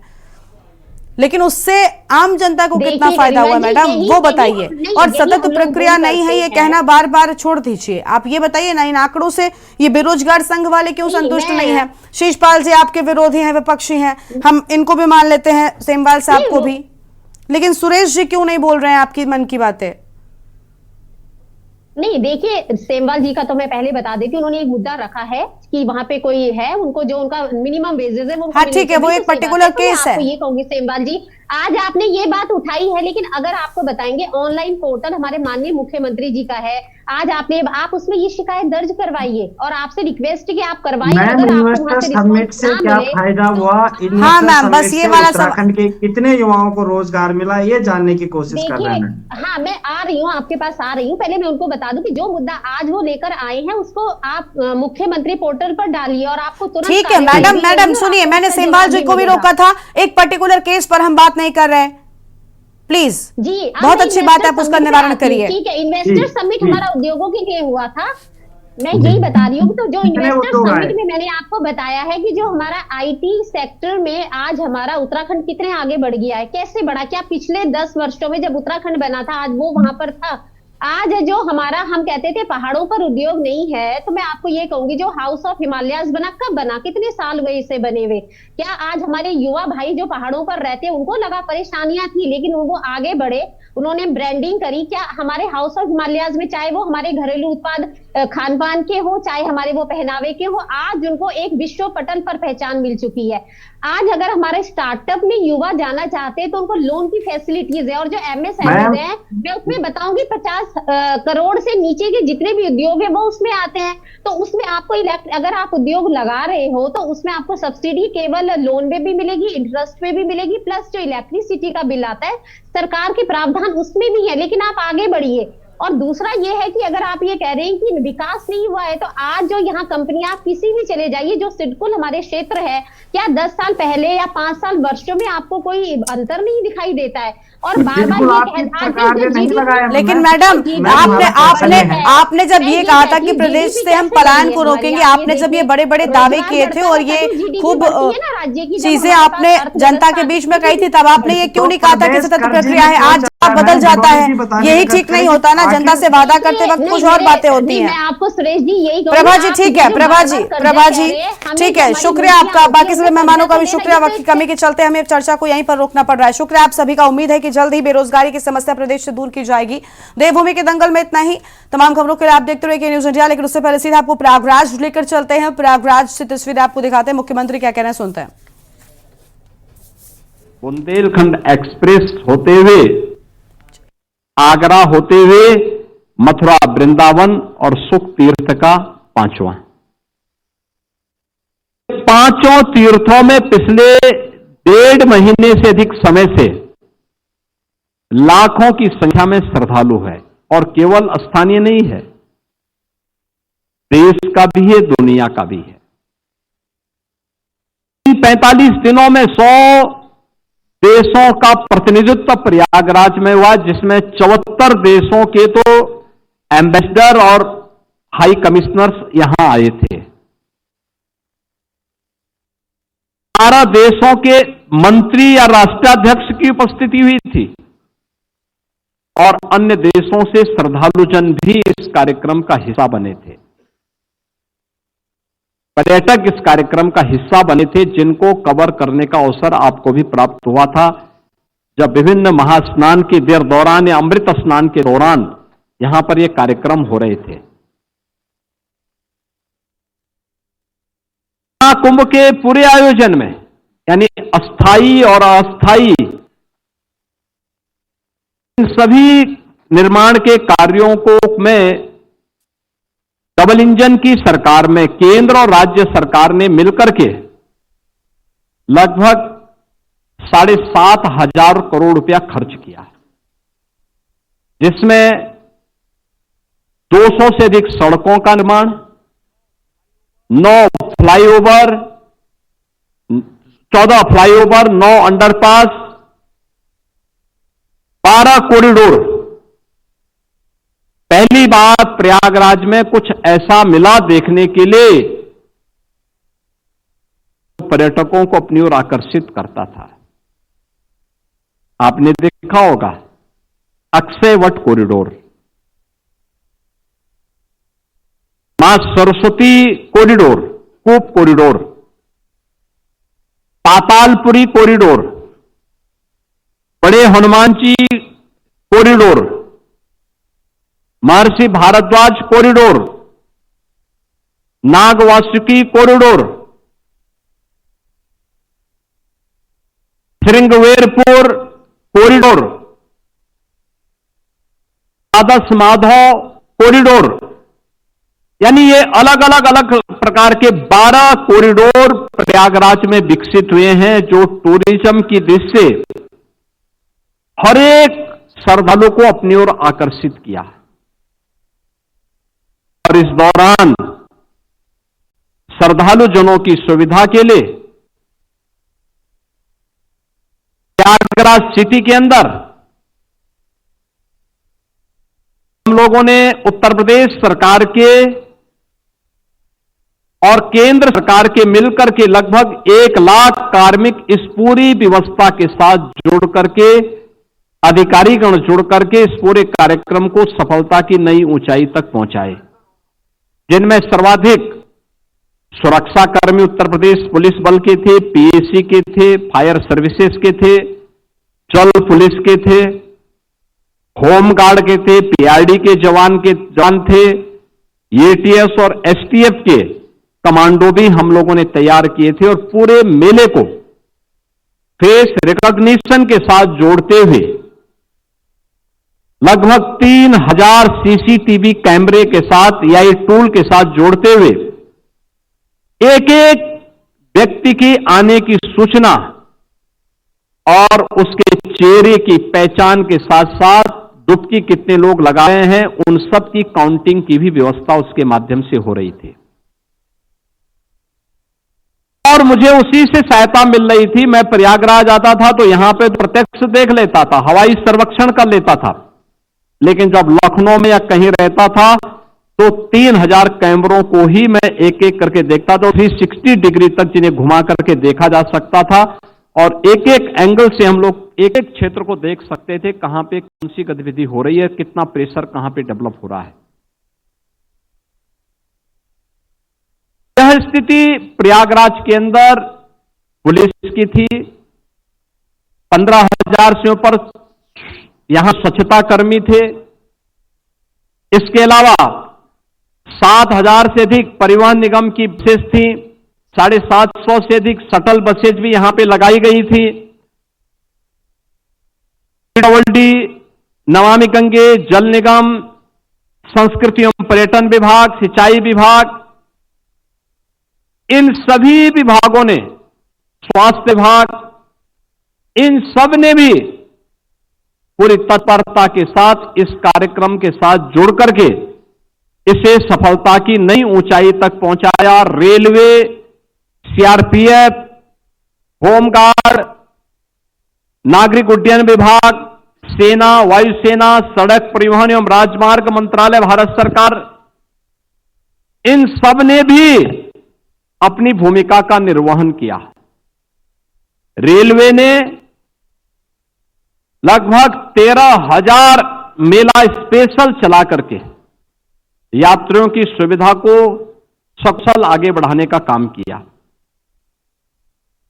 लेकिन उससे आम जनता को कितना फायदा हुआ मैडम, वो बताइए। और सतत प्रक्रिया नहीं है ये कहना बार बार छोड़ दीजिए, आप ये बताइए ना, इन आंकड़ों से ये बेरोजगार संघ वाले क्यों संतुष्ट नहीं है? शीशपाल जी आपके विरोधी हैं, विपक्षी हैं, हम इनको भी मान लेते हैं, सेमवाल साहब को भी, लेकिन सुरेश जी क्यों नहीं बोल रहे हैं आपकी मन की बातें? नहीं देखिए, सेमवाल जी का तो मैं पहले बता देती हूँ, उन्होंने एक मुद्दा रखा है कि वहां पे कोई है उनको जो उनका मिनिमम वेजेस है वो, हाँ ठीक है, वो एक पर्टिकुलर केस है। ये कहूंगी सेमवाल जी, आज आपने ये बात उठाई है, लेकिन अगर आपको बताएंगे ऑनलाइन पोर्टल हमारे माननीय मुख्यमंत्री जी का है, आज आप उसमें ये शिकायत दर्ज करवाइए और आपसे रिक्वेस्ट कि आप करवाइए। इन्वेस्टर समिट से क्या फायदा हुआ? हाँ मैम, बस ये वाला उत्तराखंड के कितने युवाओं को रोजगार मिला, ये जानने की कोशिश कर रहे हैं। हाँ मैं आ रही हूँ, आपके पास आ रही हूँ। पहले मैं उनको बता दूं कि जो मुद्दा आज वो लेकर आए हैं उसको आप मुख्यमंत्री पोर्टल पर डालिए और आपको तुरंत। ठीक है मैडम सुनिए, मैंने सेमवाल जी को भी रोका था, एक पर्टिकुलर केस पर हम बात नहीं कर रहे हैं, प्लीज जी। बहुत अच्छी बात है, आप उसका निवारण करिए। ठीक है, इन्वेस्टर समिट हमारा उद्योगों के लिए हुआ था, मैं यही बता रही हूँ। तो जो इन्वेस्टर समिट में मैंने आपको बताया है कि जो हमारा आईटी सेक्टर में आज हमारा उत्तराखंड कितने आगे बढ़ गया है, कैसे बढ़ा, क्या पिछले 10 वर्षों में जब उत्तराखंड बना था आज वो वहां पर था? आज जो हमारा हम कहते थे पहाड़ों पर उद्योग नहीं है, तो मैं आपको ये कहूंगी जो हाउस ऑफ हिमालयाज बना, कब बना, कितने साल हुए इसे बने हुए? क्या आज हमारे युवा भाई जो पहाड़ों पर रहते हैं उनको लगा परेशानियां थी, लेकिन वो आगे बढ़े उन्होंने ब्रांडिंग करी। क्या हमारे हाउस ऑफ हिमालयाज में, चाहे वो हमारे घरेलू उत्पाद खान पान के हो, चाहे हमारे वो पहनावे के हो, आज उनको एक विश्व पटल पर पहचान मिल चुकी है। आज अगर हमारे स्टार्टअप में युवा जाना चाहते हैं तो उनको लोन की फैसिलिटीज है, और जो MSMEs है मैं उसमें बताऊंगी 50 करोड़ से नीचे के जितने भी उद्योग है वो उसमें आते हैं। तो उसमें आपको अगर आप उद्योग लगा रहे हो तो उसमें आपको सब्सिडी केवल लोन में भी मिलेगी, इंटरेस्ट में भी मिलेगी, प्लस जो इलेक्ट्रिसिटी का बिल आता है सरकार के प्रावधान उसमें भी है। लेकिन आप आगे बढ़िए। और दूसरा ये है कि अगर आप ये कह रहे हैं कि विकास नहीं हुआ है, तो आज जो यहाँ कंपनियां, आप किसी भी चले जाइए, जो सिडकुल हमारे क्षेत्र है, क्या 10 साल पहले या 5 साल वर्षों में आपको कोई अंतर नहीं दिखाई देता है? और बार बार लेकिन मैडम आपने जब ये कहा था कि प्रदेश से हम पलायन को रोकेंगे, आपने जब ये बड़े बड़े दावे किए थे और ये खूब चीजें आपने जनता के बीच में कही थी, तब आपने ये क्यों नहीं कहा था कि सतत प्रक्रिया है? आज बदल जाता है, यही ठीक नहीं होता ना? जनता से वादा करते वक्त कुछ और बातें होती हैं। मैं आपको सुरेश जी यही प्रभा जी ठीक है, प्रभा जी ठीक है, शुक्रिया आपका। बाकी सभी मेहमानों का भी शुक्रिया। वक्त की कमी के चलते हमें चर्चा को यहीं पर रोकना पड़ रहा है। शुक्रिया आप सभी का। उम्मीद है कि जल्द ही बेरोजगारी की समस्या प्रदेश से दूर की जाएगी। देवभूमि के दंगल में इतना ही। तमाम खबरों के लिए आप देखते रहिए न्यूज इंडिया। लेकिन उससे पहले सीधा आपको प्रयागराज लेकर चलते हैं। प्रयागराज से तस्वीरें आपको दिखाते हैं। मुख्यमंत्री क्या कहना है, सुनते हैं। बुंदेलखंड एक्सप्रेस होते हुए, आगरा होते हुए, मथुरा, वृंदावन और सुख तीर्थ का 5वां। 5 तीर्थों में पिछले 1.5 महीने से अधिक समय से लाखों की संख्या में श्रद्धालु है। और केवल स्थानीय नहीं है, देश का भी है, दुनिया का भी है। 45 दिनों में 100 देशों का प्रतिनिधित्व प्रयागराज में हुआ, जिसमें 74 देशों के तो एम्बेसडर और हाई कमिश्नर्स यहां आए थे। 12 देशों के मंत्री या राष्ट्राध्यक्ष की उपस्थिति हुई थी और अन्य देशों से श्रद्धालुजन भी इस कार्यक्रम का हिस्सा बने थे। पर्यटक इस कार्यक्रम का हिस्सा बने थे, जिनको कवर करने का अवसर आपको भी प्राप्त हुआ था जब विभिन्न महास्नान के दौरान या अमृत स्नान के दौरान यहां पर ये कार्यक्रम हो रहे थे। कुंभ के पूरे आयोजन में, यानी अस्थाई और अस्थाई इन सभी निर्माण के कार्यों को में डबल इंजन की सरकार में केंद्र और राज्य सरकार ने मिलकर के लगभग 7,500 करोड़ रुपया खर्च किया, जिसमें 200 से अधिक सड़कों का निर्माण, 9 फ्लाईओवर, 14 फ्लाईओवर, 9 अंडरपास, 12 कॉरिडोर। पहली बार प्रयागराज में कुछ ऐसा मिला देखने के लिए, पर्यटकों को अपनी ओर आकर्षित करता था। आपने देखा होगा अक्षय वट कॉरिडोर, मां सरस्वती कॉरिडोर, कूप कॉरिडोर, पातालपुरी कॉरिडोर, बड़े Hanuman ji corridor, Maharshi Bharadwaj corridor, Nagvasuki corridor, Shringverpur corridor, Dwadash Madhav corridor, यानी ये अलग अलग प्रकार के 12 कॉरिडोर प्रयागराज में विकसित हुए हैं, जो टूरिज्म की दृष्टि से हर एक श्रद्धालु को अपनी ओर आकर्षित किया। और इस दौरान श्रद्धालु जनों की सुविधा के लिए प्रयागराज सिटी के अंदर हम लोगों ने उत्तर प्रदेश सरकार के और केंद्र सरकार के मिलकर के लगभग 1 लाख कार्मिक इस पूरी व्यवस्था के साथ जुड़ करके, अधिकारीगण जुड़ करके इस पूरे कार्यक्रम को सफलता की नई ऊंचाई तक पहुंचाए, जिनमें सर्वाधिक सुरक्षा कर्मी उत्तर प्रदेश पुलिस बल के थे, पीएसी के थे, फायर सर्विसेज के थे, जल पुलिस के थे, होमगार्ड के थे, पीआरडी के जवान थे, एटीएस और एसटीएफ के कमांडो भी हम लोगों ने तैयार किए थे और पूरे मेले को फेस रिकॉग्निशन के साथ जोड़ते हुए लगभग 3000 सीसीटीवी कैमरे के साथ एआई टूल के साथ जोड़ते हुए एक एक व्यक्ति की आने की सूचना और उसके चेहरे की पहचान के साथ साथ डुबकी कितने लोग लगाए हैं उन सब की काउंटिंग की भी व्यवस्था उसके माध्यम से हो रही थी और मुझे उसी से सहायता मिल रही थी। मैं प्रयागराज आता था तो यहां पे प्रत्यक्ष देख लेता था, हवाई सर्वेक्षण कर लेता था, लेकिन जब लखनऊ में या कहीं रहता था तो 3000 कैमरों को ही मैं एक एक करके देखता था। 360 डिग्री तक जिन्हें घुमा करके देखा जा सकता था और एक एक एंगल से हम लोग एक एक क्षेत्र को देख सकते थे, कहां पे कौन सी गतिविधि हो रही है, कितना प्रेशर कहां पे डेवलप हो रहा है। यह स्थिति प्रयागराज के अंदर पुलिस की थी। 15,000 से ऊपर यहां स्वच्छता कर्मी थे। इसके अलावा 7,000 से अधिक परिवहन निगम की बसेस थी। 750 से अधिक शटल बसेज भी यहां पे लगाई गई थी। पीडब्ल्यूडी, नमामि गंगे, जल निगम, संस्कृति एवं पर्यटन विभाग, सिंचाई विभाग, इन सभी विभागों ने, स्वास्थ्य विभाग, इन सब ने भी पूरी तत्परता के साथ इस कार्यक्रम के साथ जुड़ करके इसे सफलता की नई ऊंचाई तक पहुंचाया। रेलवे, सीआरपीएफ, होमगार्ड, नागरिक उड्डयन विभाग, सेना, वायुसेना, सड़क परिवहन एवं राजमार्ग मंत्रालय, भारत सरकार, इन सब ने भी अपनी भूमिका का निर्वहन किया। रेलवे ने लगभग 13,000 मेला स्पेशल चला करके यात्रियों की सुविधा को सकुशल आगे बढ़ाने का काम किया।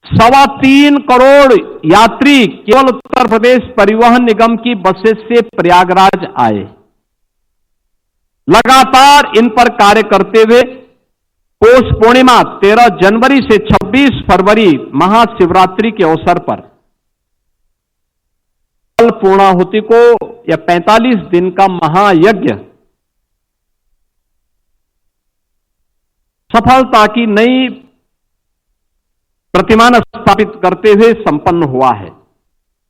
3.25 करोड़ यात्री केवल उत्तर प्रदेश परिवहन निगम की बसेस से प्रयागराज आए। लगातार इन पर कार्य करते हुए पौष पूर्णिमा 13 जनवरी से 26 फरवरी महाशिवरात्रि के अवसर पर कल पूर्णाहुति को या 45 दिन का महायज्ञ सफलता की नई प्रतिमान स्थापित करते हुए संपन्न हुआ है।